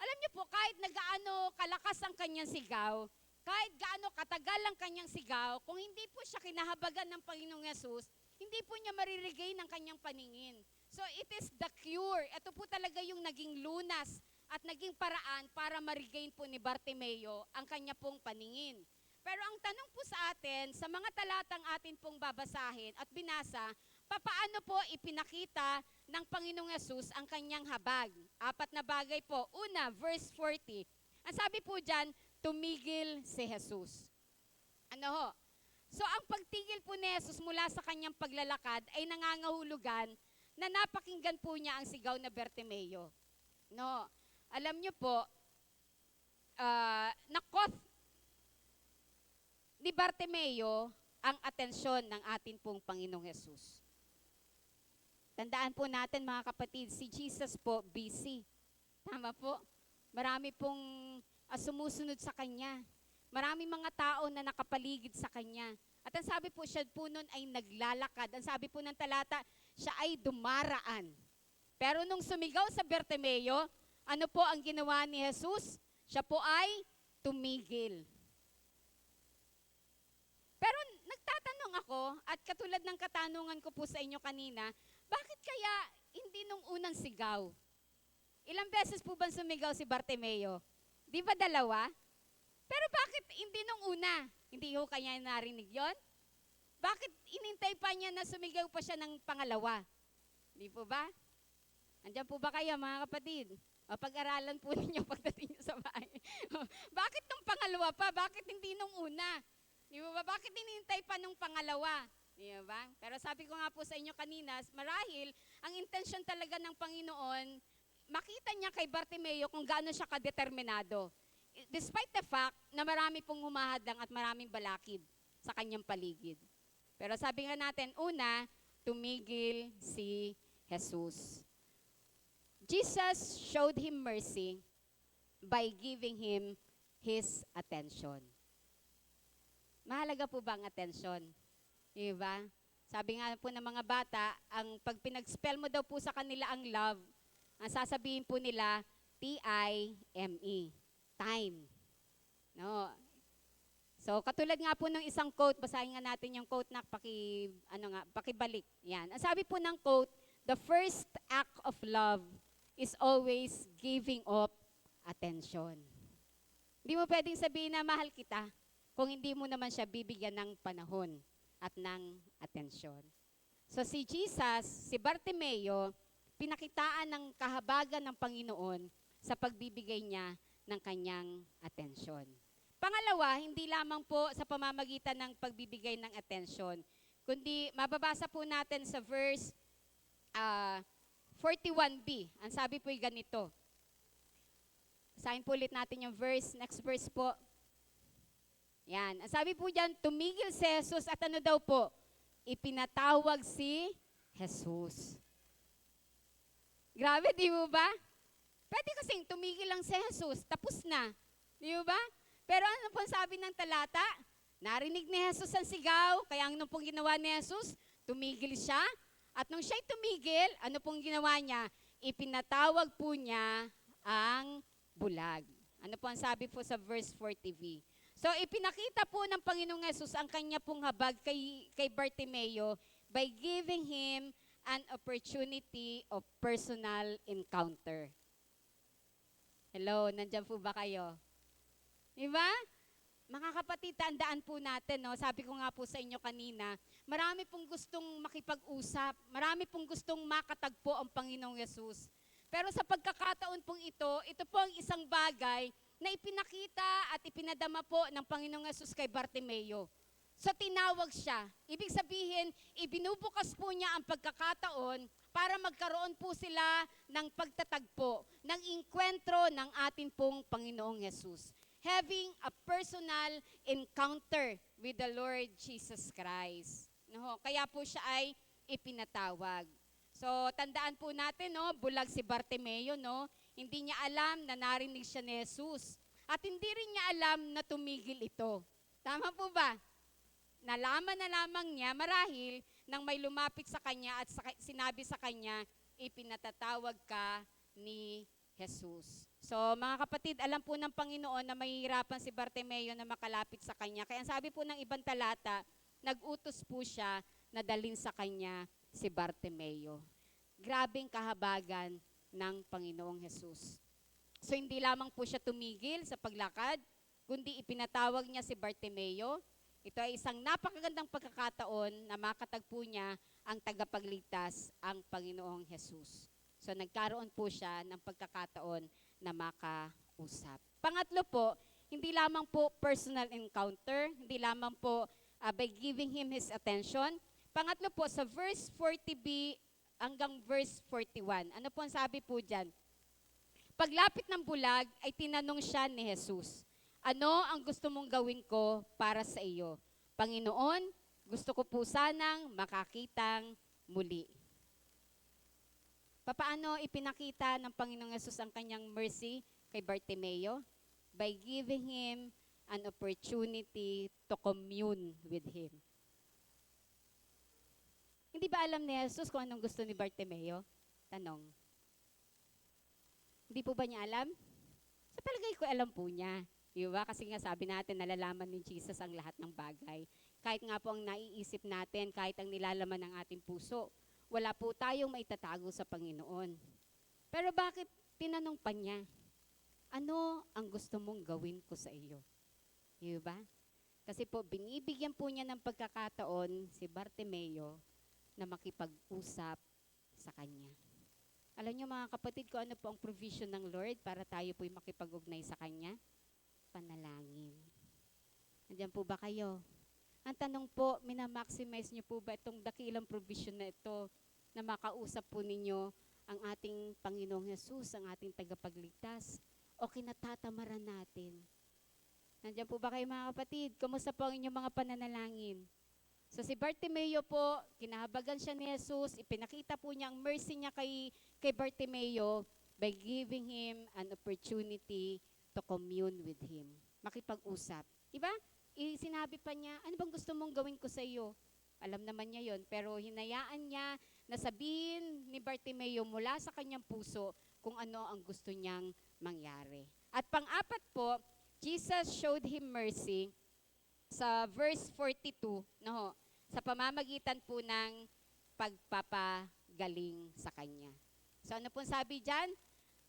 alam niyo po, kahit nagaano kalakas ang kanyang sigaw, kahit gaano katagal ang kanyang sigaw, kung hindi po siya kinahabagan ng Panginoong Yesus, hindi po niya mariregain ang kanyang paningin. So, it is the cure. Ito po talaga yung naging lunas at naging paraan para ma-regain po ni Bartimeo ang kanya pong paningin. Pero ang tanong po sa atin, sa mga talatang atin pong babasahin at binasa, papaano po ipinakita ng Panginoong Yesus ang kanyang habag? 4 na bagay po. Una, verse 40. Ang sabi po dyan, tumigil si Jesus. Ano ho? So ang pagtigil po ni Jesus mula sa kanyang paglalakad ay nangangahulugan na napakinggan po niya ang sigaw na Bartimeo. No? Alam niyo po, nakoth ni Bartimeo ang atensyon ng atin pong Panginoong Jesus. Tandaan po natin mga kapatid, si Jesus po busy. Tama po? Marami pong sumusunod sa Kanya. Marami mga tao na nakapaligid sa Kanya. At ang sabi po, siya po nun ay naglalakad. Ang sabi po ng talata, siya ay dumaraan. Pero nung sumigaw sa Bartimeo, ano po ang ginawa ni Jesus? Siya po ay tumigil. Pero nagtatanong ako, at katulad ng katanungan ko po sa inyo kanina, bakit kaya hindi nung unang sigaw? Ilang beses po ba sumigaw si Bartimeo? Di ba 2? Pero bakit hindi nung una? Hindi ho kanya narinig yon? Bakit inintay pa niya na sumigaw pa siya ng pangalawa? Di po ba? Andiyan po ba kayo mga kapatid? O pag-aralan po ninyo pagdating niyo sa bahay. Bakit nung pangalawa pa? Bakit hindi nung una? Di ba? Bakit inintay pa nung pangalawa? Di ba? Pero sabi ko nga po sa inyo kanina, marahil, ang intensyon talaga ng Panginoon, makita niya kay Bartimeo kung gaano siya kadeterminado. despite the fact na marami pong humahadlang at maraming balakid sa kanyang paligid. Pero sabi nga natin, una, tumigil si Jesus. Jesus showed him mercy by giving him his attention. Mahalaga po ba ang attention? Diba? Sabi nga po ng mga bata, ang pag pinag-spell mo daw po sa kanila ang love, ang sasabihin po nila, T-I-M-E. Time. No? So, katulad nga po ng isang quote, basahin nga natin yung quote na pakibalik. Yan. Ang sabi po ng quote, the first act of love is always giving up attention. Hindi mo pwedeng sabihin na mahal kita kung hindi mo naman siya bibigyan ng panahon at ng atensyon. So si Jesus, si Bartimeo, pinakitaan ng kahabagan ng Panginoon sa pagbibigay niya ng kanyang atensyon. Pangalawa, hindi lamang po sa pamamagitan ng pagbibigay ng atensyon, kundi mababasa po natin sa verse 41b. Ang sabi po'y ganito. Basahin po ulit natin yung verse. Next verse po. Yan. Ang sabi po dyan, tumigil si Jesus at ano daw po? Ipinatawag si Jesus. Grabe, di mo ba? Pwede kasing tumigil lang si Jesus. Tapos na. Di mo ba? Pero ano pong sabi ng talata? Narinig ni Jesus ang sigaw, kaya ano pong ginawa ni Jesus? Tumigil siya. At nung siya'y tumigil, ano pong ginawa niya? Ipinatawag po niya ang bulag. Ano po ang sabi po sa verse 40b? So, ipinakita po ng Panginoong Yesus ang kanya pong habag kay Bartimeo by giving him an opportunity of personal encounter. Hello, nandyan po ba kayo? Diba? Mga kapatid, tandaan po natin, no? Sabi ko nga po sa inyo kanina, marami pong gustong makipag-usap, marami pong gustong makatagpo ang Panginoong Yesus. Pero sa pagkakataon pong ito po ang isang bagay na ipinakita at ipinadama po ng Panginoong Yesus kay Bartimeo. So tinawag siya. Ibig sabihin, ibinubukas po niya ang pagkakataon para magkaroon po sila ng pagtatagpo, ng inkwentro ng ating pong Panginoong Yesus. Having a personal encounter with the Lord Jesus Christ. No? Kaya po siya ay ipinatawag. So, tandaan po natin, no, bulag si Bartimeo, no? Hindi niya alam na narinig siya ni Jesus. At hindi rin niya alam na tumigil ito. Tama po ba? Nalaman na lamang niya, marahil, nang may lumapit sa kanya at sinabi sa kanya, ipinatatawag ka ni Jesus. So, mga kapatid, alam po ng Panginoon na mahihirapan si Bartimeo na makalapit sa kanya. Kaya sabi po ng ibang talata, nag-utos po siya na dalhin sa kanya si Bartimeo. Grabing kahabagan ng Panginoong Jesus. So hindi lamang po siya tumigil sa paglakad, kundi ipinatawag niya si Bartimeo. Ito ay isang napakagandang pagkakataon na makatagpo niya ang tagapagligtas, ang Panginoong Jesus. So nagkaroon po siya ng pagkakataon na makausap. Pangatlo po, hindi lamang po personal encounter, hindi lamang po by giving him his attention. Pangatlo po, sa verse 40b hanggang verse 41. Ano po ang sabi po dyan? Paglapit ng bulag, ay tinanong siya ni Jesus, ano ang gusto mong gawin ko para sa iyo? Panginoon, gusto ko po sanang makakitang muli. Papaano ipinakita ng Panginoong Jesus ang kanyang mercy kay Bartimeo? By giving him an opportunity to commune with him. Hindi ba alam ni Jesus kung anong gusto ni Bartimeo? Tanong. Hindi po ba niya alam? Sa palagay ko, alam po niya. Diba? Kasi nga sabi natin, nalalaman ni Jesus ang lahat ng bagay. Kahit nga po ang naiisip natin, kahit ang nilalaman ng ating puso, wala po tayong maitatago sa Panginoon. Pero bakit tinanong pa niya? Ano ang gusto mong gawin ko sa iyo? Diba? Kasi po, binibigyan po niya ng pagkakataon si Bartimeo na makipag-usap sa kanya. Alam niyo mga kapatid, kung ano po ang provision ng Lord para tayo po'y makipag-ugnay sa kanya? Panalangin. Nandiyan po ba kayo? Ang tanong po, minamaximize niyo po ba itong dakilang provision na ito na makausap po ninyo ang ating Panginoong Jesus, ang ating tagapagligtas? o kinatatamaran natin? Nandiyan po ba kayo mga kapatid? Kumusta po ang inyong mga pananalangin? So si Bartimeo po, kinahabagan siya ni Jesus, ipinakita po niya ang mercy niya kay Bartimeo by giving him an opportunity to commune with him. Makipag-usap. Diba? Sinabi pa niya, ano bang gusto mong gawin ko sa iyo? Alam naman niya yon, pero hinayaan niya na sabihin ni Bartimeo mula sa kanyang puso kung ano ang gusto niyang mangyari. At pang-apat po, Jesus showed him mercy sa verse 42, no, sa pamamagitan po ng pagpapagaling sa kanya. So ano pong sabi diyan?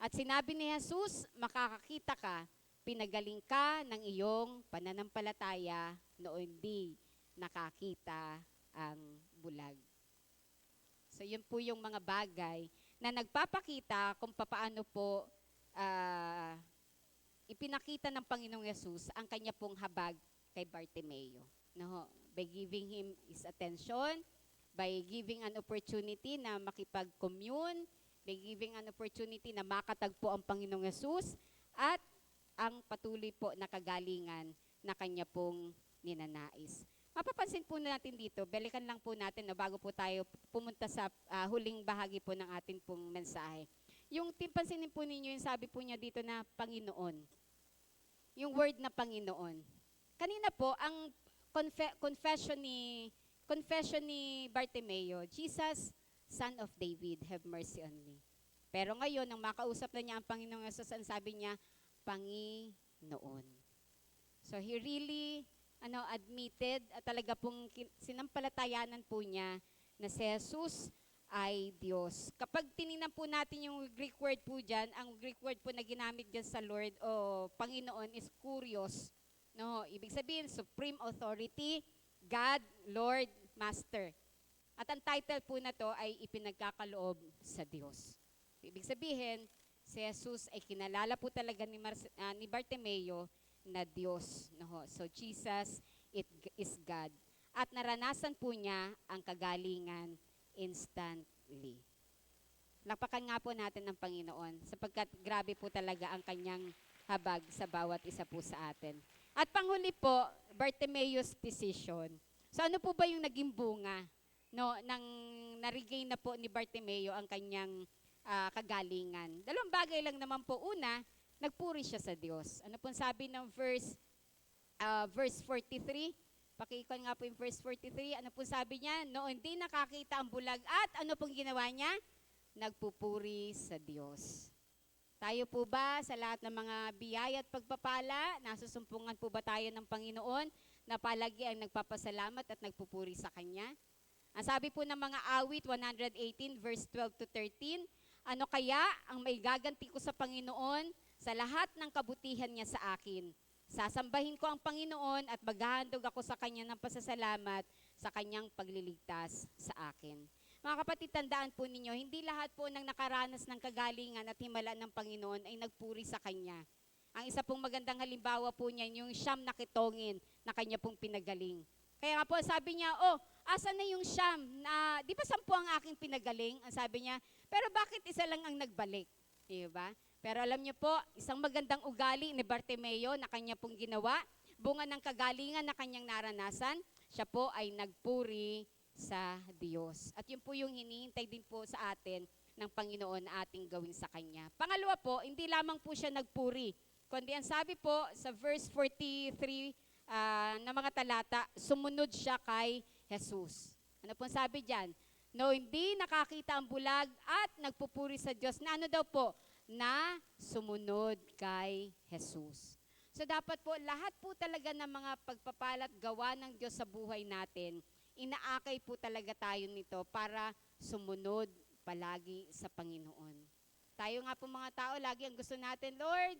At sinabi ni Jesus, makakakita ka, pinagaling ka ng iyong pananampalataya noon di nakakita ang bulag. So yun po yung mga bagay na nagpapakita kung paano po ipinakita ng Panginoong Yesus ang kanya pong habag kay Bartimeo. No? By giving him his attention, by giving an opportunity na makipag-commune, by giving an opportunity na makatagpo ang Panginoong Yesus, at ang patuloy po na kagalingan na kanya pong ninanais. Mapapansin po natin dito, balikan lang po natin na bago po tayo pumunta sa huling bahagi po ng ating pong mensahe. Yung pansinin po ninyo yung sabi po niya dito na Panginoon. Yung word na Panginoon. Kanina po, ang confession ni Bartimeo, Jesus, Son of David, have mercy on me. Pero ngayon, nang makausap na niya ang Panginoong Yesus, ang sabi niya, Panginoon. So he really admitted at talaga pong sinampalatayanan po niya na si Jesus ay Diyos. Kapag tinignan po natin yung Greek word po dyan, ang Greek word po na ginamit dyan sa Lord o Panginoon is kurios. No, ibig sabihin, supreme authority, God, Lord, Master. At ang title po na to ay ipinagkakaloob sa Diyos. Ibig sabihin, si Jesus ay kinalala po talaga ni Bartimeo na Diyos. No? So Jesus is God. At naranasan po niya ang kagalingan instantly. Lakpakan nga po natin ng Panginoon sapagkat grabe po talaga ang kanyang habag sa bawat isa po sa atin. At panghuli po, Bartimeo's decision. So ano po ba yung naging bunga nang na-regain na po ni Bartimeo ang kanyang kagalingan? Dalawang bagay lang naman po. Una, nagpuri siya sa Diyos. Ano pong sabi ng verse 43? Pakikon nga po yung verse 43. Ano pong sabi niya? Noon di nakakita ang bulag at ano pong ginawa niya? Nagpupuri sa Diyos. Tayo po ba sa lahat ng mga biyaya at pagpapala, nasusumpungan po ba tayo ng Panginoon na palagi ang nagpapasalamat at nagpupuri sa Kanya? Ang sabi po ng mga awit 118 verse 12 to 13, ano kaya ang maigaganti ko sa Panginoon sa lahat ng kabutihan niya sa akin? Sasambahin ko ang Panginoon at maghahandog ako sa Kanya ng pasasalamat sa Kanyang pagliligtas sa akin. Mga kapatid, tandaan po ninyo, hindi lahat po ng nakaranas ng kagalingan at himala ng Panginoon ay nagpuri sa Kanya. Ang isa pong magandang halimbawa po niyan, yung siyam na kitongin na Kanya pong pinagaling. Kaya nga po, sabi niya, asan na yung siyam? Di ba 10 ang aking pinagaling? Ang sabi niya, pero bakit isa lang ang nagbalik? Diba? Pero alam niyo po, isang magandang ugali ni Bartimeo na kanya pong ginawa, bunga ng kagalingan na kanyang naranasan, siya po ay nagpuri sa Diyos. At yun po yung hinihintay din po sa atin ng Panginoon na ating gawin sa Kanya. Pangalawa po, hindi lamang po siya nagpuri, kundi ang sabi po sa verse 43 na mga talata, sumunod siya kay Jesus. Ano pong sabi dyan? No, hindi nakakita ang bulag at nagpupuri sa Diyos na ano daw po? Na sumunod kay Jesus. So dapat po, lahat po talaga ng mga pagpapalat gawa ng Diyos sa buhay natin, inaakay po talaga tayo nito para sumunod palagi sa Panginoon. Tayo nga po mga tao, lagi ang gusto natin, Lord,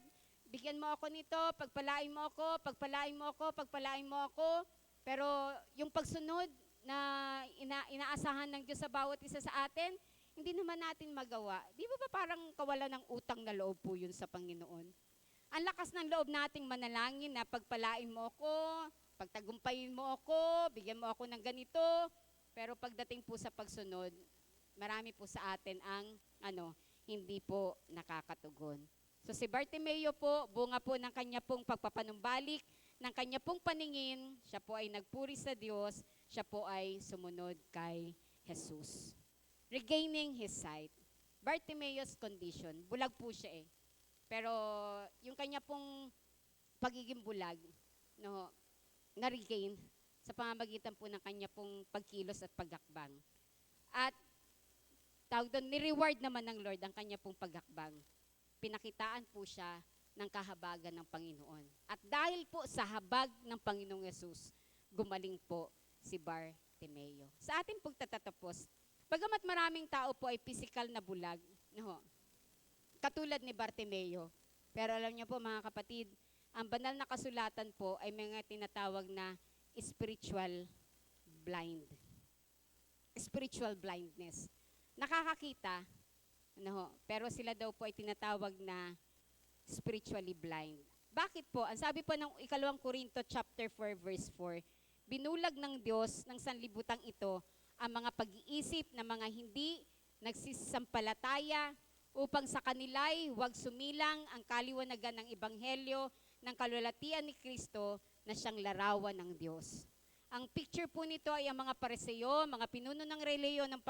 bigyan mo ako nito, pagpalain mo ako, pagpalain mo ako, pagpalain mo ako. Pero yung pagsunod na inaasahan ng Diyos sa bawat isa sa atin, hindi naman natin magawa. Di ba parang kawalan ng utang na loob po yun sa Panginoon? Ang lakas ng loob nating manalangin na pagpalain mo ako, pagtagumpayin mo ako, bigyan mo ako ng ganito. Pero pagdating po sa pagsunod, marami po sa atin ang hindi po nakakatugon. So si Bartimeo po, bunga po ng kanya pong pagpapanumbalik, ng kanya pong paningin, siya po ay nagpuri sa Diyos, siya po ay sumunod kay Jesus. Regaining his sight. Bartimeo's condition, bulag po siya eh. Pero yung kanya pong pagiging bulag, no, na-regain sa pamamagitan po ng kanya pong pagkilos at paghakbang. At tawag doon, ni-reward naman ng Lord ang kanya pong paghakbang. Pinakitaan po siya ng kahabagan ng Panginoon. At dahil po sa habag ng Panginoong Yesus, gumaling po si Bartimeo. Sa ating pagtatatapos, bagamat maraming tao po ay physical na bulag, no, katulad ni Bartimeo, pero alam niyo po mga kapatid, ang banal na kasulatan po ay mga tinatawag na spiritual blind. Spiritual blindness. Nakakakita, no, pero sila daw po ay tinatawag na spiritually blind. Bakit po? Ang sabi po ng 2 Korinto chapter 4 verse 4, binulag ng Diyos ng sanlibutang ito ang mga pag-iisip ng mga hindi nagsisampalataya upang sa kanila'y huwag sumilang ang kaliwanagan ng ebanghelyo ng kalulatian ni Kristo na siyang larawan ng Diyos. Ang picture po nito ay ang mga pareseyo, mga pinuno ng reliyon ng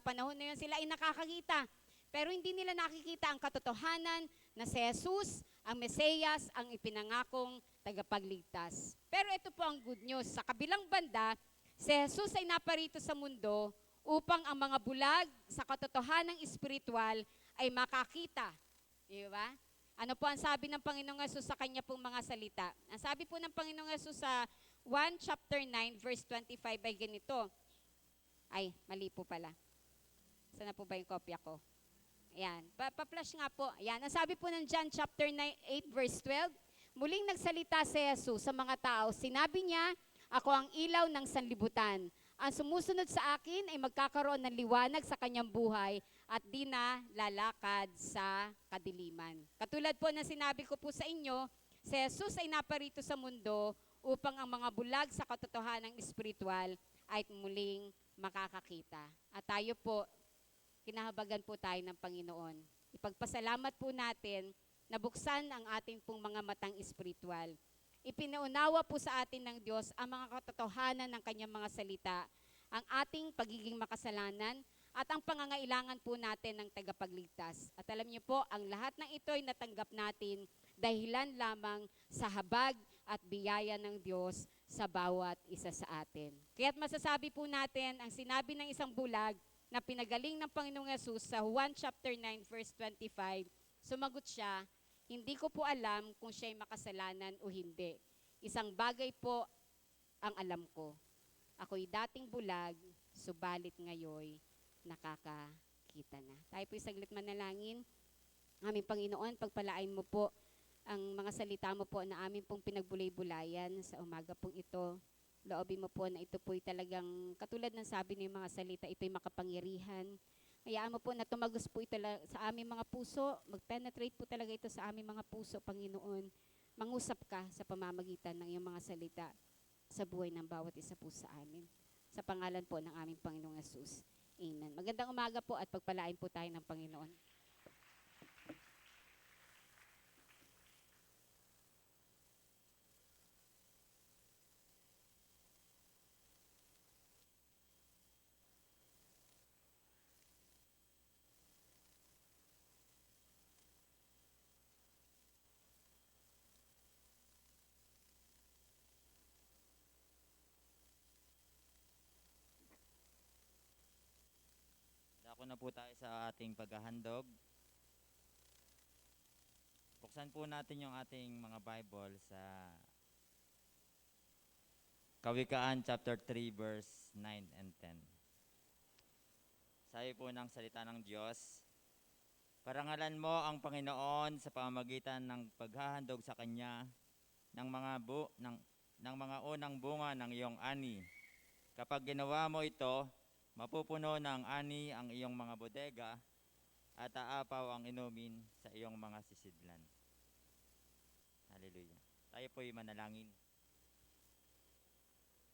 panahon na yun, sila ay nakakakita. Pero hindi nila nakikita ang katotohanan na si Jesus, ang Mesiyas, ang ipinangakong tagapagligtas. Pero ito po ang good news. Sa kabilang banda, si Jesus ay naparito sa mundo upang ang mga bulag sa katotohanang espiritual ay makakita. Di ba? Ano po ang sabi ng Panginoong Jesus sa kanya pong mga salita? Ang sabi po ng Panginoong Jesus sa 1 chapter 9 verse 25 ay ganito. Ay, mali po pala. Saan na po ba yung kopya ko? Ayan, pa-flash nga po. Ayan, ang sabi po ng John chapter 8 verse 12, muling nagsalita si Jesus sa mga tao, sinabi niya, ako ang ilaw ng sanlibutan. Ang sumusunod sa akin ay magkakaroon ng liwanag sa kanyang buhay at di na lalakad sa kadiliman. Katulad po na sinabi ko po sa inyo, si Jesus ay naparito sa mundo upang ang mga bulag sa katotohanang espiritual ay muling makakakita. At tayo po, kinahabagan po tayo ng Panginoon. Ipagpasalamat po natin na buksan ang ating pong mga matang espiritual. Ipinaunawa po sa atin ng Diyos ang mga katotohanan ng kanyang mga salita, ang ating pagiging makasalanan, at ang pangangailangan po natin ng tagapagligtas. At alam niyo po, ang lahat ng ito ay natanggap natin dahilan lamang sa habag at biyaya ng Diyos sa bawat isa sa atin. Kaya't masasabi po natin, ang sinabi ng isang bulag na pinagaling ng Panginoong Yesus sa 1 chapter 9 verse 25, sumagot siya, hindi ko po alam kung siya'y makasalanan o hindi. Isang bagay po ang alam ko. Ako'y dating bulag, subalit ngayon nakakakita na. Tayo po'y saglit manalangin. Aming Panginoon, pagpalain mo po ang mga salita mo po na amin pong pinagbulay-bulayan sa umaga pong ito. Loobin mo po na ito po'y talagang, katulad ng sabi ng mga salita, ito'y makapangyarihan. Hayaan mo po na tumagos po ito sa aming mga puso, mag-penetrate po talaga ito sa aming mga puso, Panginoon. Mangusap ka sa pamamagitan ng iyong mga salita sa buhay ng bawat isa po sa amin. Sa pangalan po ng aming Panginoong Yesus. Amen. Magandang umaga po at pagpalain po tayo ng Panginoon. Dako na po tayo sa ating paghahandog. Buksan po natin yung ating mga Bible sa Kawikaan chapter 3 verse 9 and 10. Sabi po ng salita ng Diyos, parangalan mo ang Panginoon sa pamamagitan ng paghahandog sa Kanya ng mga unang bunga ng iyong ani. Kapag ginawa mo ito, mapupuno ng ani ang iyong mga bodega at aapaw ang inumin sa iyong mga sisidlan. Hallelujah. Tayo po'y manalangin.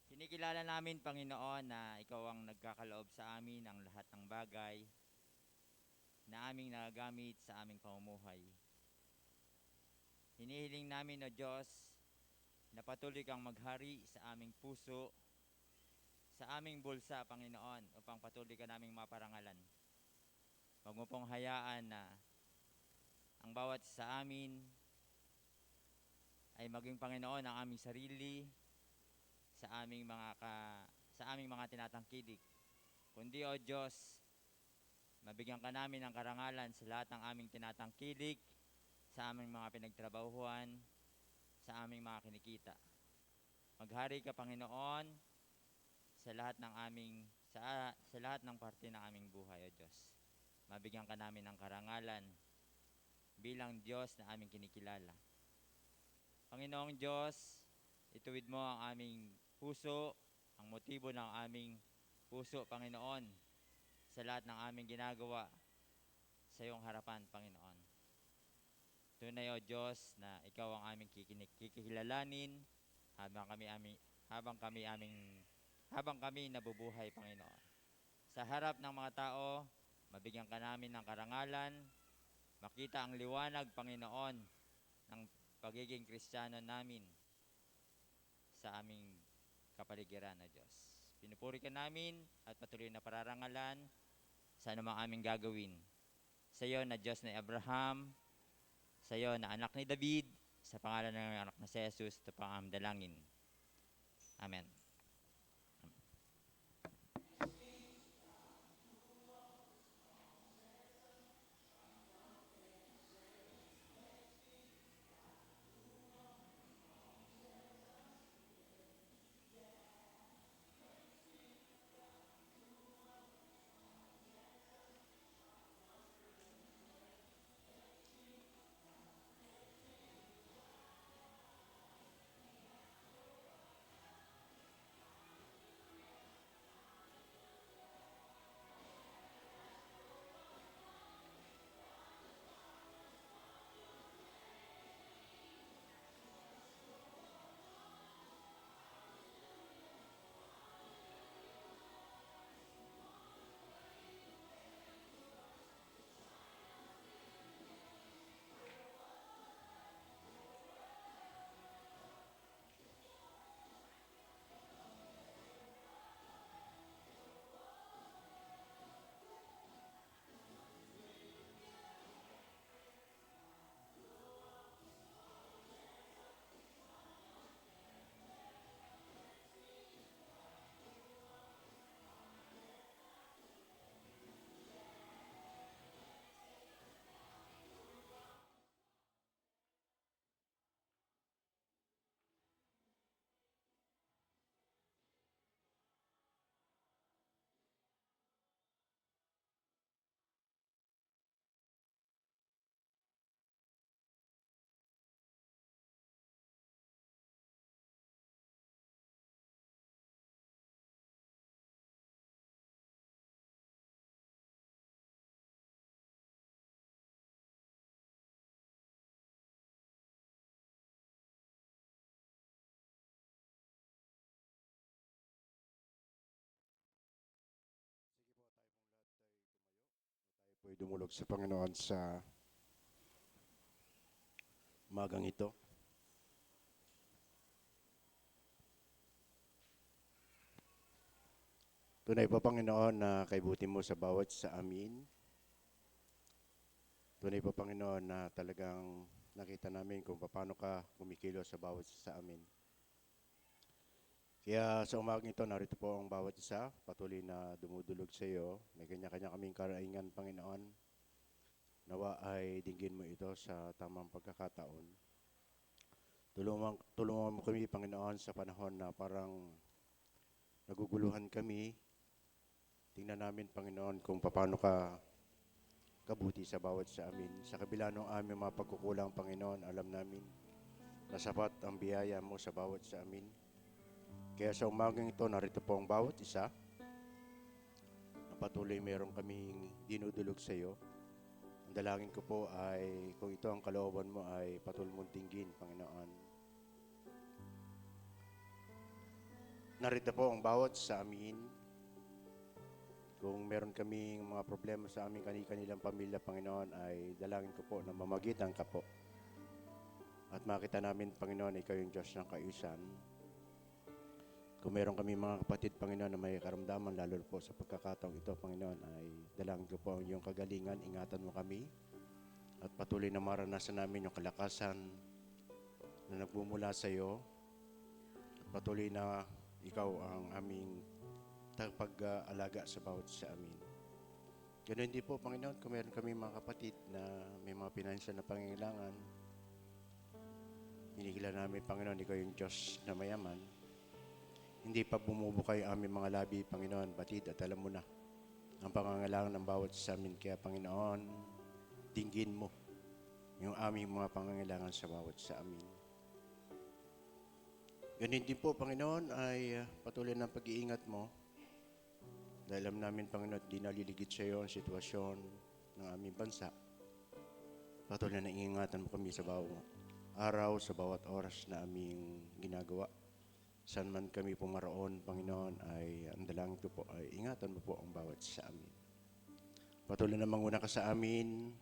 Kinikilala namin, Panginoon, na Ikaw ang nagkakaloob sa amin ng lahat ng bagay na aming nagagamit sa aming pamumuhay. hinihiling namin, O Diyos, na patuloy kang maghari sa aming puso, sa aming bulsa, Panginoon, upang patuloy ka naming maparangalan. Huwag mo pong hayaan na ang bawat sa amin ay maging Panginoon ang aming sarili sa aming mga tinatangkilik. Kundi, O Diyos, mabigyan ka namin ng karangalan sa lahat ng aming tinatangkilik, sa aming mga pinagtrabahuhan, sa aming mga kinikita. Maghari ka, Panginoon, sa lahat ng sa lahat ng parte ng aming buhay, O Diyos. Mabigyan ka namin ng karangalan bilang Diyos na aming kinikilala. Panginoong Diyos, ituwid mo ang aming puso, ang motibo ng aming puso, Panginoon, sa lahat ng aming ginagawa sa iyong harapan, Panginoon. Tunay, O Diyos, na ikaw ang aming kikilalanin habang kami nabubuhay, Panginoon. Sa harap ng mga tao, mabigyan ka namin ng karangalan, makita ang liwanag, Panginoon, ng pagiging Kristiyano namin sa aming kapaligiran, O Diyos. Pinupuri ka namin at patuloy na pararangalan sa anumang aming gagawin. Sa iyo na Diyos na Abraham, sa iyo na anak ni David, sa pangalan ng anak na si Jesus, ito pang aming dalangin. Amen. Po'y dumulog sa Panginoon sa umagang ito. Tunay po, Panginoon, na kaibuti mo sa bawat sa amin. Tunay po, Panginoon, na talagang nakita namin kung paano ka kumikilos sa bawat sa amin. Kaya sa umagang ito, narito po ang bawat isa, patuloy na dumudulog sa iyo. May kanya-kanya kaming karaingan, Panginoon. Nawa ay dinggin mo ito sa tamang pagkakataon. Tulungan mo kami, Panginoon, sa panahon na parang naguguluhan kami. Tingnan namin, Panginoon, kung paano ka kabuti sa bawat sa amin. Sa kabila ng aming mga pagkukulang, Panginoon, alam namin na sapat ang biyaya mo sa bawat sa amin. Kaya sa umagang ito, narito po ang bawat isa na patuloy meron kaming dinudulog sa iyo. Ang dalangin ko po ay kung ito ang kalooban mo ay patuloy mong tinggin, Panginoon. Narito po ang bawat sa amin. Kung meron kaming mga problema sa aming kanilang pamilya, Panginoon, ay dalangin ko po na mamagitan ka po. At makita namin, Panginoon, ikaw yung Diyos ng kaayusan. Kung meron kami mga kapatid, Panginoon, na may karamdaman, lalo po sa pagkakataong ito, Panginoon, ay dalangin ko po ang iyong kagalingan, ingatan mo kami, at patuloy na maranasan namin yung kalakasan na nagmumula sa iyo, at patuloy na ikaw ang aming tagapag-alaga sa bawat sa amin. Ganun din po, Panginoon, kung meron kami mga kapatid na may mga pinansyal na pangangailangan, hinihila namin, Panginoon, ikaw yung Diyos na mayaman. Hindi pa bumubukay ang aming mga labi, Panginoon, batid at alam mo na ang pangangailangan ng bawat sa amin. Kaya, Panginoon, dinggin mo yung aming mga pangangailangan sa bawat sa amin. Ganun din po, Panginoon, ay patuloy ng pag-iingat mo. Dahil alam namin, Panginoon, di naliligid sa iyo ang sitwasyon ng aming bansa. Patuloy na ingatan mo kami sa bawat araw, sa bawat oras na aming ginagawa. Saan man kami pumaroon, Panginoon, ay ang dalangin ko po ay ingatan mo po ang bawat sa amin. Patuloy na manguna ka sa amin.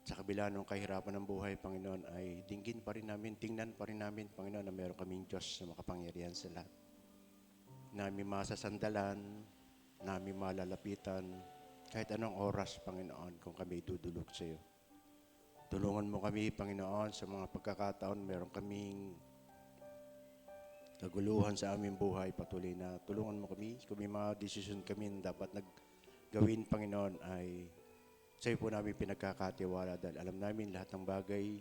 Sa kabila ng kahirapan ng buhay, Panginoon, ay dinggin pa rin namin, tingnan pa rin namin, Panginoon, na meron kaming Diyos na makapangyarihan sa lahat. Namin masasandalan, namin malalapitan, kahit anong oras, Panginoon, kung kami dudulog sa iyo. Tulungan mo kami, Panginoon, sa mga pagkakataon, meron kaming kaguluhan sa aming buhay, patuloy na tulungan mo kami. Kung may mga desisyon kami na dapat naggawin, Panginoon, ay sa iyo po namin pinagkakatiwala dahil alam namin lahat ng bagay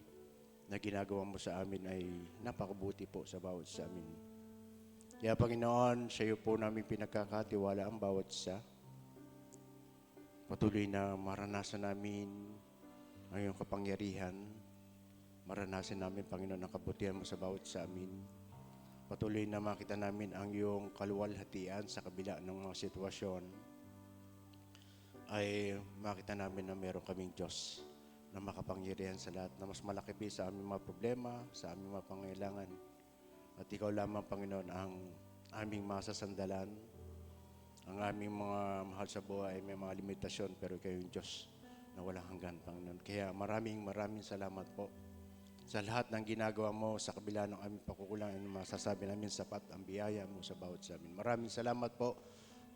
na ginagawa mo sa amin ay napakabuti po sa bawat sa amin. Kaya, Panginoon, sa iyo po namin pinagkakatiwala ang bawat isa. Patuloy na maranasan namin ang iyong kapangyarihan. Maranasan namin, Panginoon, ang kabutihan mo sa bawat sa amin. Patuloy na makita namin ang iyong kaluwalhatian sa kabila ng mga sitwasyon. Ay makita namin na meron kaming Diyos na makapangyarihan sa lahat, na mas malaki pa sa aming mga problema, sa aming mga pangailangan. At ikaw lamang, Panginoon, ang aming masasandalan. Ang aming mga mahal sa buhay ay may mga limitasyon, pero ikaw yung Diyos na walang hanggan, Panginoon. Kaya maraming salamat po sa lahat ng ginagawa mo sa kabila ng aming pakukulangan. Masasabi namin sapat ang biyaya mo sa bawat sa amin. Maraming salamat po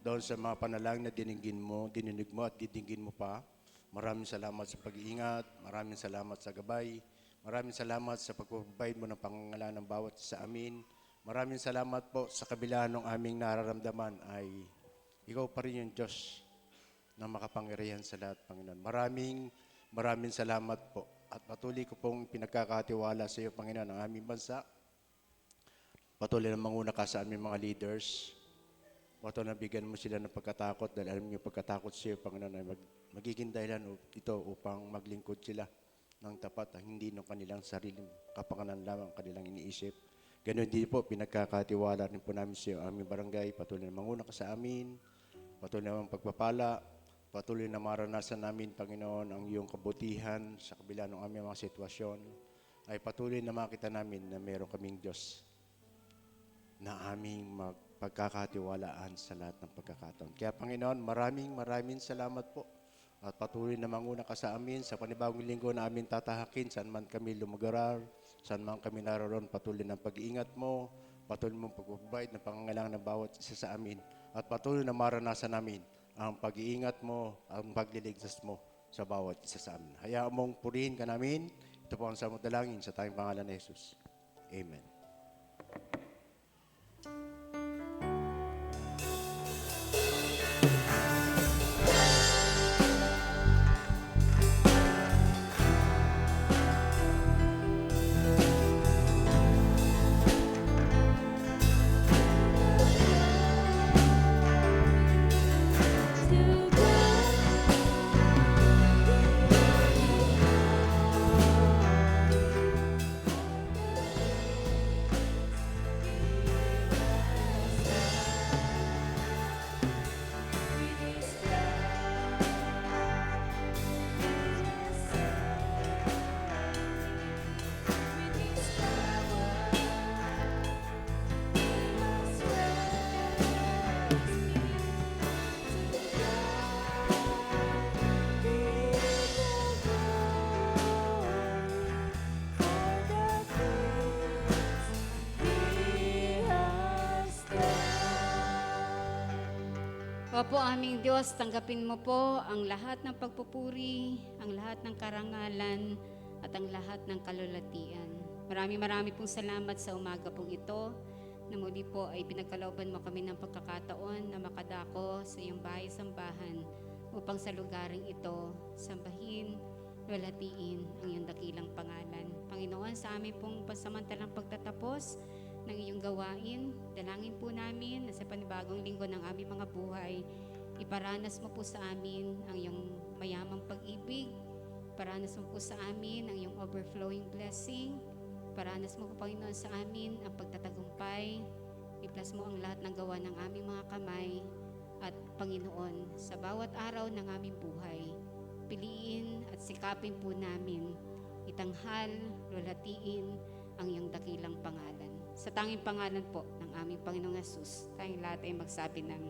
doon sa mga panalangin na dininig mo at didinggin mo pa. Maraming salamat sa pag-iingat. Maraming salamat sa gabay. Maraming salamat sa pagpapabay mo ng pangangailangan ng bawat sa amin. Maraming salamat po sa kabila ng aming nararamdaman ay ikaw pa rin yung Diyos na makapangyarihan sa lahat, Panginoon. Maraming salamat po. At patuloy ko pong pinagkakatiwala sa iyo, Panginoon, ang aming bansa. Patuloy na manguna ka sa aming mga leaders. Patuloy na bigyan mo sila ng pagkatakot dahil alam niyo pagkatakot sa iyo, Panginoon, ay magiging dahilan ito upang maglingkod sila ng tapat, hindi ng kanilang sariling kapakanan lamang ang kanilang iniisip. Ganon din po, pinagkakatiwala rin po namin sa iyo, aming barangay. Patuloy na manguna ka sa amin. Patuloy na pagpapala. Patuloy na maranasan namin, Panginoon, ang iyong kabutihan sa kabila ng aming mga sitwasyon. Ay patuloy na makita namin na meron kaming Diyos na aming pagkakatiwalaan sa lahat ng pagkakataon. Kaya, Panginoon, maraming salamat po. At patuloy na manguna ka sa amin sa panibagong linggo na amin tatahakin, saan man kami lumagarar, saan man kami naroon, patuloy ng pag-iingat mo, patuloy mong pagbabayad ng pangangailangan ng bawat isa sa amin. At patuloy na maranasan namin ang pag-iingat mo, ang pagliligtas mo sa bawat isa sa amin. Hayaan mong purihin ka namin. Ito po ang samot dalangin sa tayong pangalan ni Jesus. Amen. Nawa po aming Diyos, tanggapin mo po ang lahat ng pagpupuri, ang lahat ng karangalan, at ang lahat ng kalulatian. Marami pong salamat sa umaga pong ito, na muli po ay pinagkalooban mo kami ng pagkakataon na makadako sa iyong bahay-sambahan upang sa lugaring ito, sambahin, luwalhatiin ang iyong dakilang pangalan. Panginoon, sa amin pong pasamantalang pagtatapos ng iyong gawain, dalangin po namin na sa panibagong linggo ng aming mga buhay, iparanas mo po sa amin ang iyong mayamang pag-ibig, iparanas mo po sa amin ang iyong overflowing blessing, iparanas mo po, Panginoon, sa amin ang pagtatagumpay, i-bless mo ang lahat ng gawa ng aming mga kamay, at Panginoon, sa bawat araw ng aming buhay, piliin at sikapin po namin, itanghal, luwalhatiin ang iyong dakilang pangalan. Sa tanging pangalan po ng aming Panginoong Hesus, tayong lahat ay magsabi ng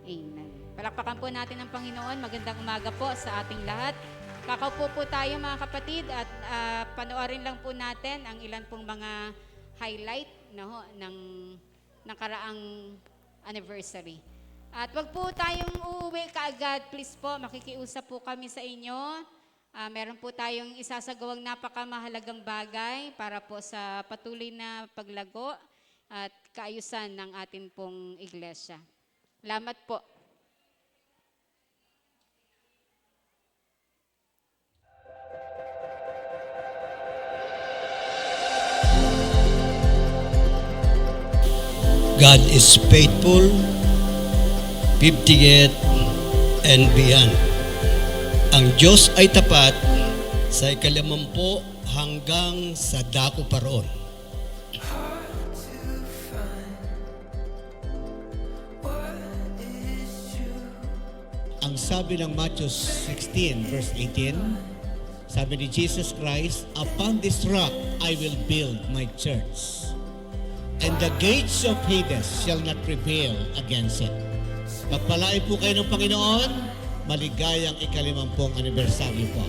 Amen. Palakpakan po natin ang Panginoon. Magandang umaga po sa ating lahat. Kakaupo po tayo mga kapatid at panoorin lang po natin ang ilan pong mga highlight ng nakaraang anniversary. At wag po tayong uuwi kaagad. Please po, makikiusap po kami sa inyo. Meron po tayong isasagawang napakamahalagang bagay para po sa patuloy na paglago at kaayusan ng atin pong iglesia. Salamat po. God is faithful, 58 and beyond. Ang Diyos ay tapat sa ikalimampu hanggang sa dako paroon. Ang sabi ng Matthew 16 verse 18, sabi ni Jesus Christ, "Upon this rock I will build my church, and the gates of Hades shall not prevail against it." Pagpalain po kayo ng Panginoon, maligayang ikalimampung anibersaryo po.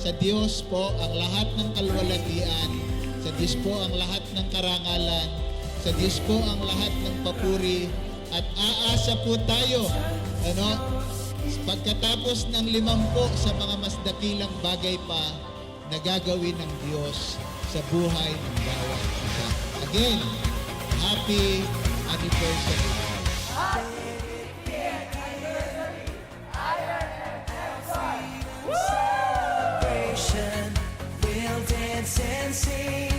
Sa Diyos po ang lahat ng kalwalhatian, sa Diyos po ang lahat ng karangalan, sa Diyos po ang lahat ng papuri, at aasa po tayo, pagkatapos ng 50 sa mga mas dakilang bagay pa na gagawin ng Diyos sa buhay ng bawat isa. Again, happy anniversary. We'll dance and sing.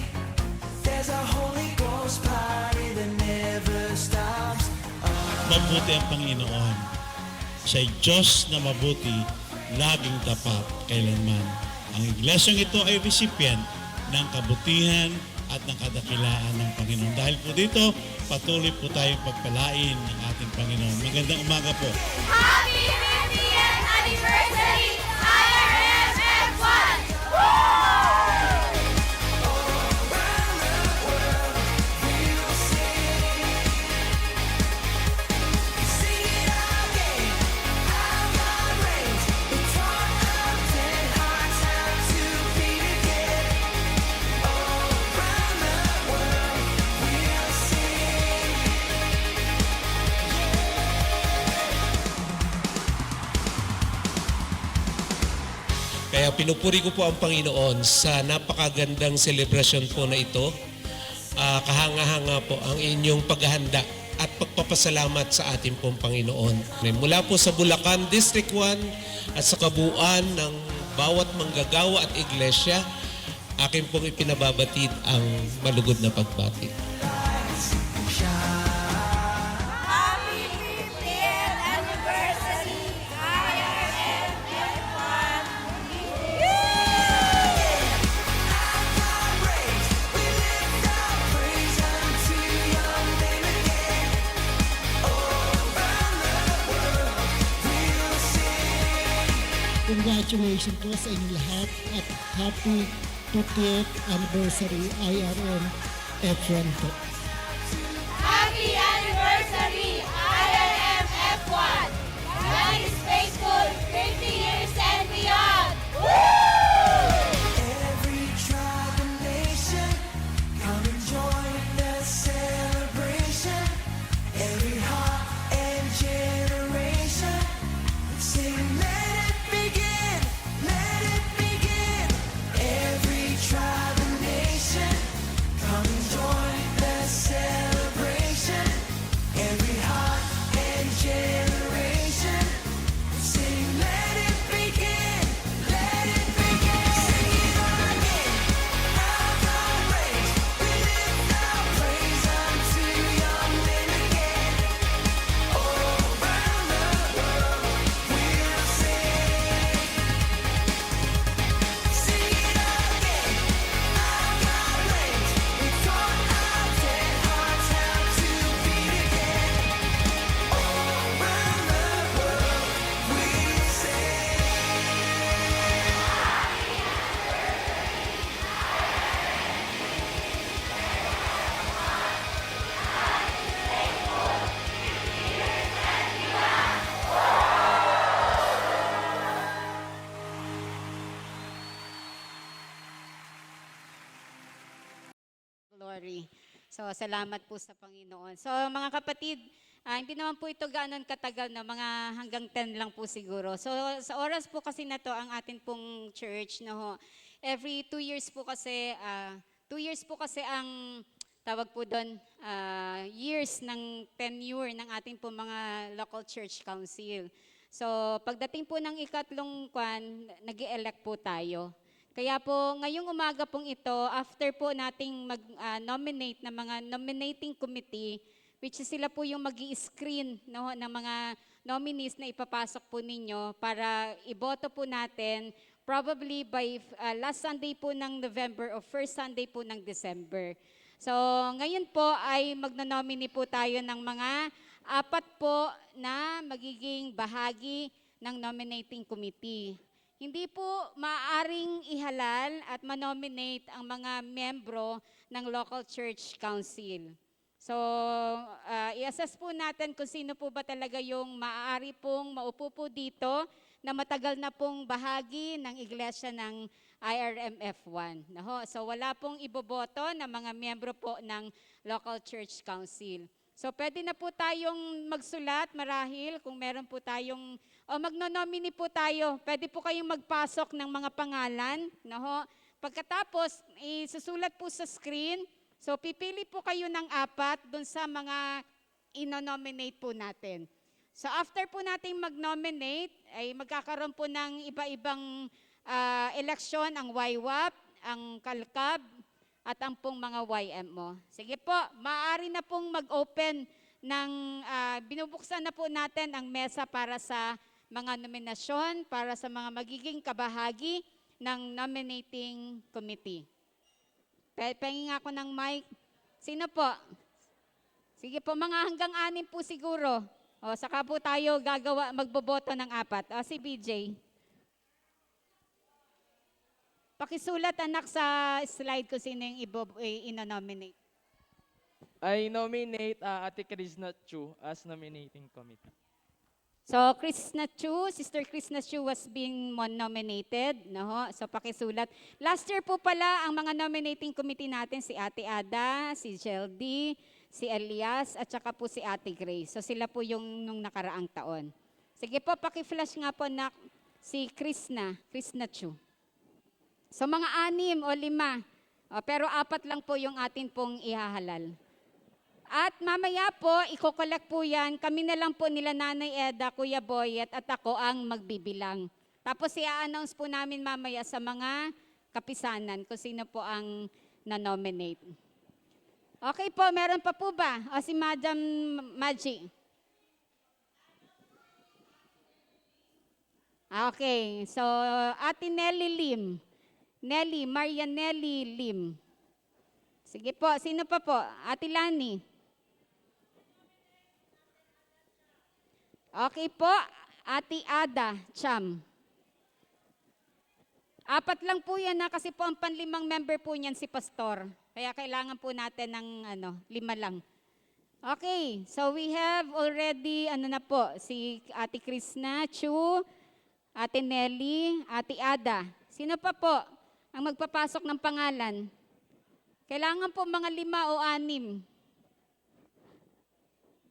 There's a Holy Ghost party that never stops. Mabuti ang Panginoon. Siya'y Diyos na mabuti, laging tapat kailanman. Ang iglesyang ito ay recipient ng kabutihan at ng kadakilaan ng Panginoon. Dahil po dito, patuloy po tayong pagpalain ng ating Panginoon. Magandang umaga po. Happy 50th anniversary, IRMF1! Kaya pinupuri ko po ang Panginoon sa napakagandang selebrasyon po na ito. Kahanga-hanga po ang inyong paghahanda at pagpapasalamat sa ating pong Panginoon. Mula po sa Bulacan District 1 at sa kabuuan ng bawat manggagawa at iglesia, akin pong ipinababatid ang malugod na pagbati. Happy 50th anniversary, IRMF1! congratulations po sa inyong lahat at happy 50th anniversary IRM F1 po. Happy anniversary, IRM F1! God is faithful, 50 years and beyond! Every tribe and nation, come and join the celebration. Every heart and generation, sing, let it begin, let it begin. Every tribe and nation, come and join the celebration. Every heart and generation, sing, let it begin, let it begin. Sing it all again. Our God reigns. We lift our praise unto young men again. All around the world we'll sing. Sing it all again. Our God reigns. We taught our dead hearts how to beat again. All around the world we'll sing. Glory. So, salamat po sa Panginoon. So, mga kapatid, hindi naman po ito gano'n katagal na, mga hanggang 10 lang po siguro. So, sa oras po kasi na to, ang atin pong church, no, ho, every 2 years po kasi, 2 years po kasi ang tawag po doon, years ng tenure ng ating po mga local church council. So, pagdating po ng ikatlong kwan, nag-elect po tayo. Kaya po, ngayong umaga pong ito, after po nating mag-nominate ng mga nominating committee, which is sila po yung mag-i-screen, no, ng mga nominees na ipapasok po ninyo para iboto po natin probably by last Sunday po ng November o first Sunday po ng December. So, ngayon po ay magno-nominate po tayo ng mga 4 po na magiging bahagi ng nominating committee. Hindi po maaaring ihalal at manominate ang mga membro ng local church council. So, i-assess po natin kung sino po ba talaga yung maaari pong maupo po dito na matagal na pong bahagi ng iglesia ng IRMF1. So, wala pong iboboto na mga membro po ng local church council. So, pwede na po tayong magsulat marahil kung meron po tayong, o magno-nominate po tayo. Pwede po kayong magpasok ng mga pangalan. Pagkatapos, isusulat po sa screen. So, pipili po kayo ng 4 dun sa mga ino-nominate po natin. So, after po nating mag-nominate, ay magkakaroon po ng iba-ibang eleksyon, ang YWAP, ang KALKAB, at ang pong mga YMO. Sige po, maaari na pong mag-open ng, binubuksan na po natin ang mesa para sa mga nominasyon, para sa mga magiging kabahagi ng nominating committee. Pahingin ako ng mic. Sino po? Sige po, mga hanggang 6 po siguro. O, saka po tayo magboboto ng 4. O, si BJ. Pakisulat anak sa slide ko sino yung ino-nominate. I nominate Ate Krishna Chu as nominating committee. So, Krishna Chu, Sister Krishna Chu was being nominated. No? So, pakisulat. Last year po pala, ang mga nominating committee natin, si Ate Ada, si Jeldy, si Elias, at saka po si Ate Grace. So, sila po yung nung nakaraang taon. Sige po, paki-flash nga po na si Krishna Chu. So, mga 6 o 5. Pero 4 lang po yung atin pong ihahalal. At mamaya po, iko-collect po yan. Kami na lang po nila Nanay Eda, Kuya Boyet, at ako ang magbibilang. Tapos i-announce po namin mamaya sa mga kapisanan kung sino po ang na-nominate. Okay po, meron pa po ba? O si Madam Maggie. Okay, so Ate Nelly Lim. Maria Nelly Lim. Sige po, sino pa po? Ate Lani. Okay po, Ate Ada Cham. Apat lang po yan na kasi po ang panlimang member po niyan si Pastor. Kaya kailangan po natin ng 5 lang. Okay, so we have already, na po, si Ate Krishna, Chu, Ate Nelly, Ate Ada. Sino pa po ang magpapasok ng pangalan? Kailangan po mga 5 o 6.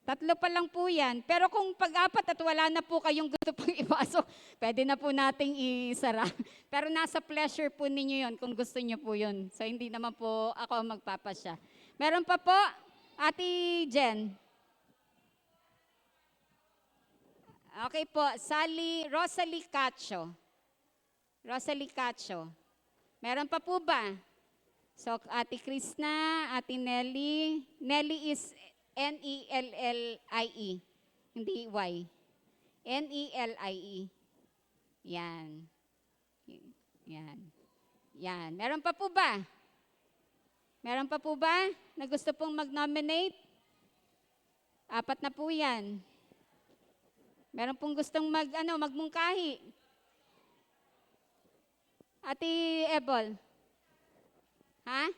3 pa lang po yan. Pero kung pag-4 at wala na po kayong gusto pong ipasok, pwede na po nating isara. Pero nasa pleasure po ninyo yon kung gusto nyo po yun. So hindi naman po ako ang magpapasya. Meron pa po, Ate Jen. Okay po, Rosalie Cacho. Rosalie Cacho. Meron pa po ba? So Ate Krishna, Ate Nelly. Nelly is Nellie, hindi Y. Nellie. Yan. Yan. Yan. Meron pa po ba? Meron pa po ba na gusto pong mag-nominate? 4 na po yan. Meron pong gustong magmungkahi? Ate Ebol? Ha?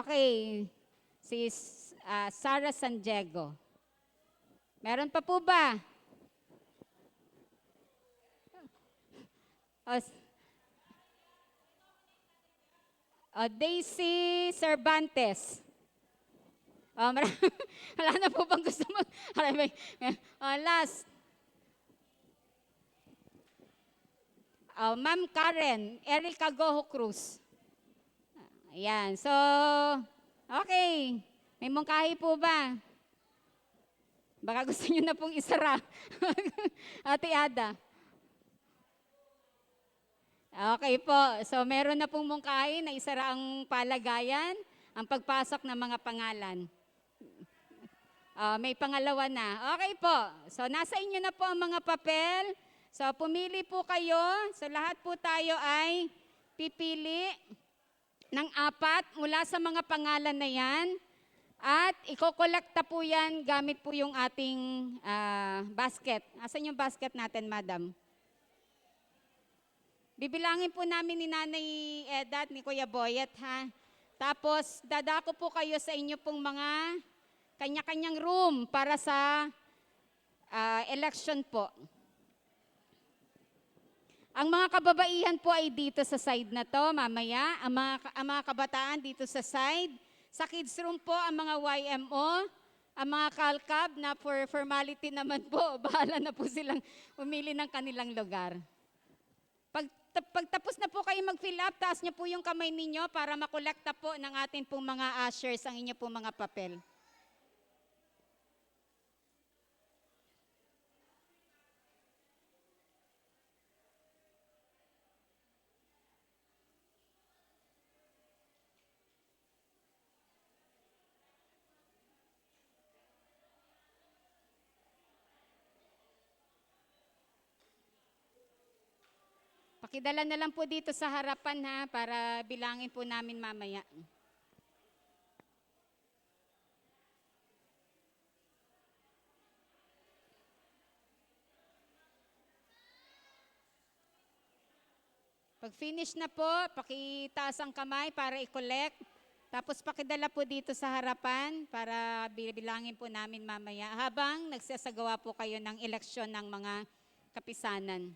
Okay. Si Sarah San Diego. Meron pa po ba? Daisy Cervantes. Wala na po bang gusto mo? Last. Ma'am Karen, Erica Goho Cruz. Ayan. So, okay. May mungkahi po ba? Baka gusto niyo na pong isara. Ate Ada. Okay po. So meron na pong mungkahi na isara ang palagayan, ang pagpasok ng mga pangalan. May pangalawa na. Okay po. So nasa inyo na po ang mga papel. So pumili po kayo. So lahat po tayo ay pipili ng 4 mula sa mga pangalan na yan. At ikokolekta po yan gamit po yung ating basket. Asan yung basket natin, madam? Bibilangin po namin ni Nanay Eda at ni Kuya Boyet, ha? Tapos, dadako po kayo sa inyo pong mga kanya-kanyang room para sa election po. Ang mga kababaihan po ay dito sa side na to, mamaya. Ang mga kabataan dito sa side. Sa kids room po, ang mga YMO, ang mga kalkab na for formality naman po, bahala na po silang umili ng kanilang lugar. Pagtapos na po kayo mag-fill up, taas niyo po yung kamay ninyo para makolekta po ng atin pong mga ushers ang inyo pong mga papel. Pakidala na lang po dito sa harapan, ha, para bilangin po namin mamaya. Pag finish na po, pakitaas ang kamay para i-collect. Tapos pakidala po dito sa harapan para bilangin po namin mamaya habang nagsasagawa po kayo ng eleksyon ng mga kapisanan.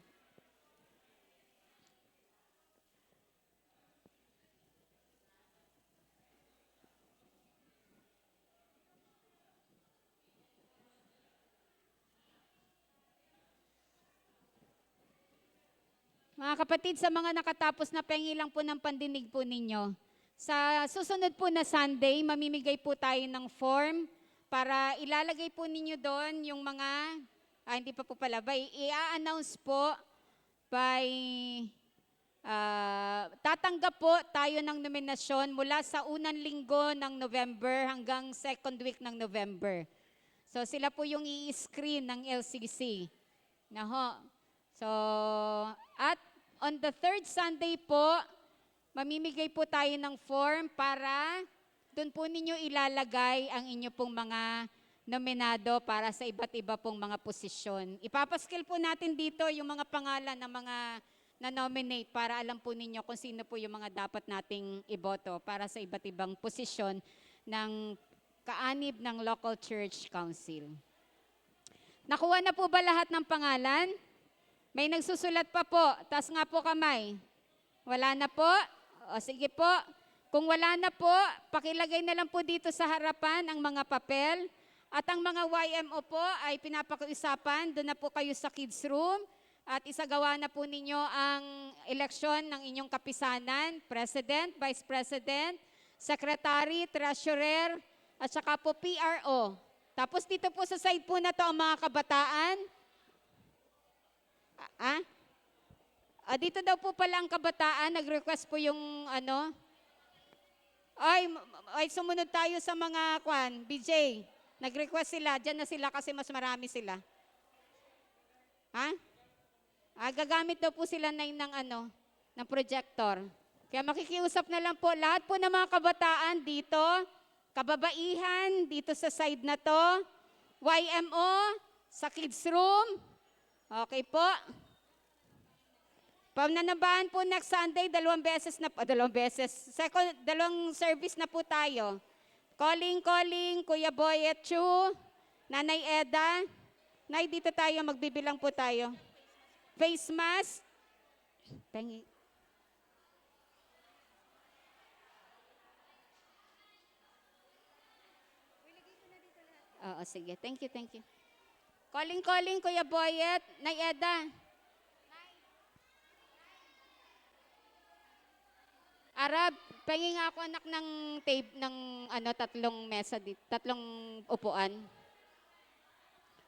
Mga kapatid, sa mga nakatapos na pengi lang po ng pandinig po ninyo, sa susunod po na Sunday, mamimigay po tayo ng form para ilalagay po ninyo doon yung mga, hindi pa po pala, i-announce po by, tatanggap po tayo ng nominasyon mula sa unang linggo ng November hanggang second week ng November. So sila po yung i-screen ng LCC. Naho. So, at on the third Sunday po, mamimigay po tayo ng form para doon po ninyo ilalagay ang inyo pong mga nominado para sa iba't iba pong mga posisyon. Ipapaskil po natin dito yung mga pangalan ng mga na nominate para alam po ninyo kung sino po yung mga dapat nating iboto para sa iba't ibang posisyon ng kaanib ng local church council. Nakuha na po ba lahat ng pangalan? May nagsusulat pa po. Taas nga po kamay. Wala na po? O sige po. Kung wala na po, pakilagay na lang po dito sa harapan ang mga papel. At ang mga YMO po ay pinapakiusapan. Doon na po kayo sa kids room. At isagawa na po ninyo ang eleksyon ng inyong kapisanan, President, Vice President, Secretary, Treasurer, at saka po PRO. Tapos dito po sa side po na to ang mga kabataan. Dito daw po pala ang kabataan, nag-request po yung ano. Ay, sumunod tayo sa mga BJ. Nag-request sila, dyan na sila kasi mas marami sila. Gagamit daw po sila ng projector. Kaya makikiusap na lang po, lahat po ng mga kabataan dito, kababaihan dito sa side na to, YMO, sa kids room. Okay po. Pananabahan po next Sunday, dalawang service na po tayo. Calling, Kuya Boy at Chu, Nanay Eda. Nay, dito tayo, magbibilang po tayo. Face mask. Pengi. Oo, sige. Thank you. Calling, Kuya Boyet, Nay Eda. Arab, pengi nga ako anak ng tape ng tatlong mesa dito, tatlong upuan.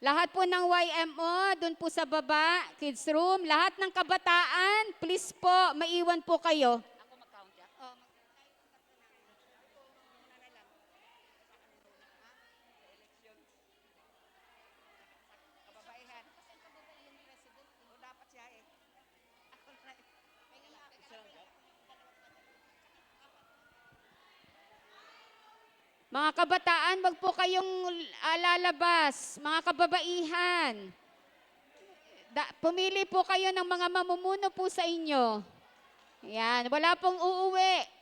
Lahat po ng YMO, doon po sa baba, kids room, lahat ng kabataan, please po, maiwan po kayo. Ako mag-count ya? Mga kabataan, wag po kayong lalabas. Mga kababaihan, pumili po kayo ng mga mamumuno po sa inyo. Yan, wala pong uuwi.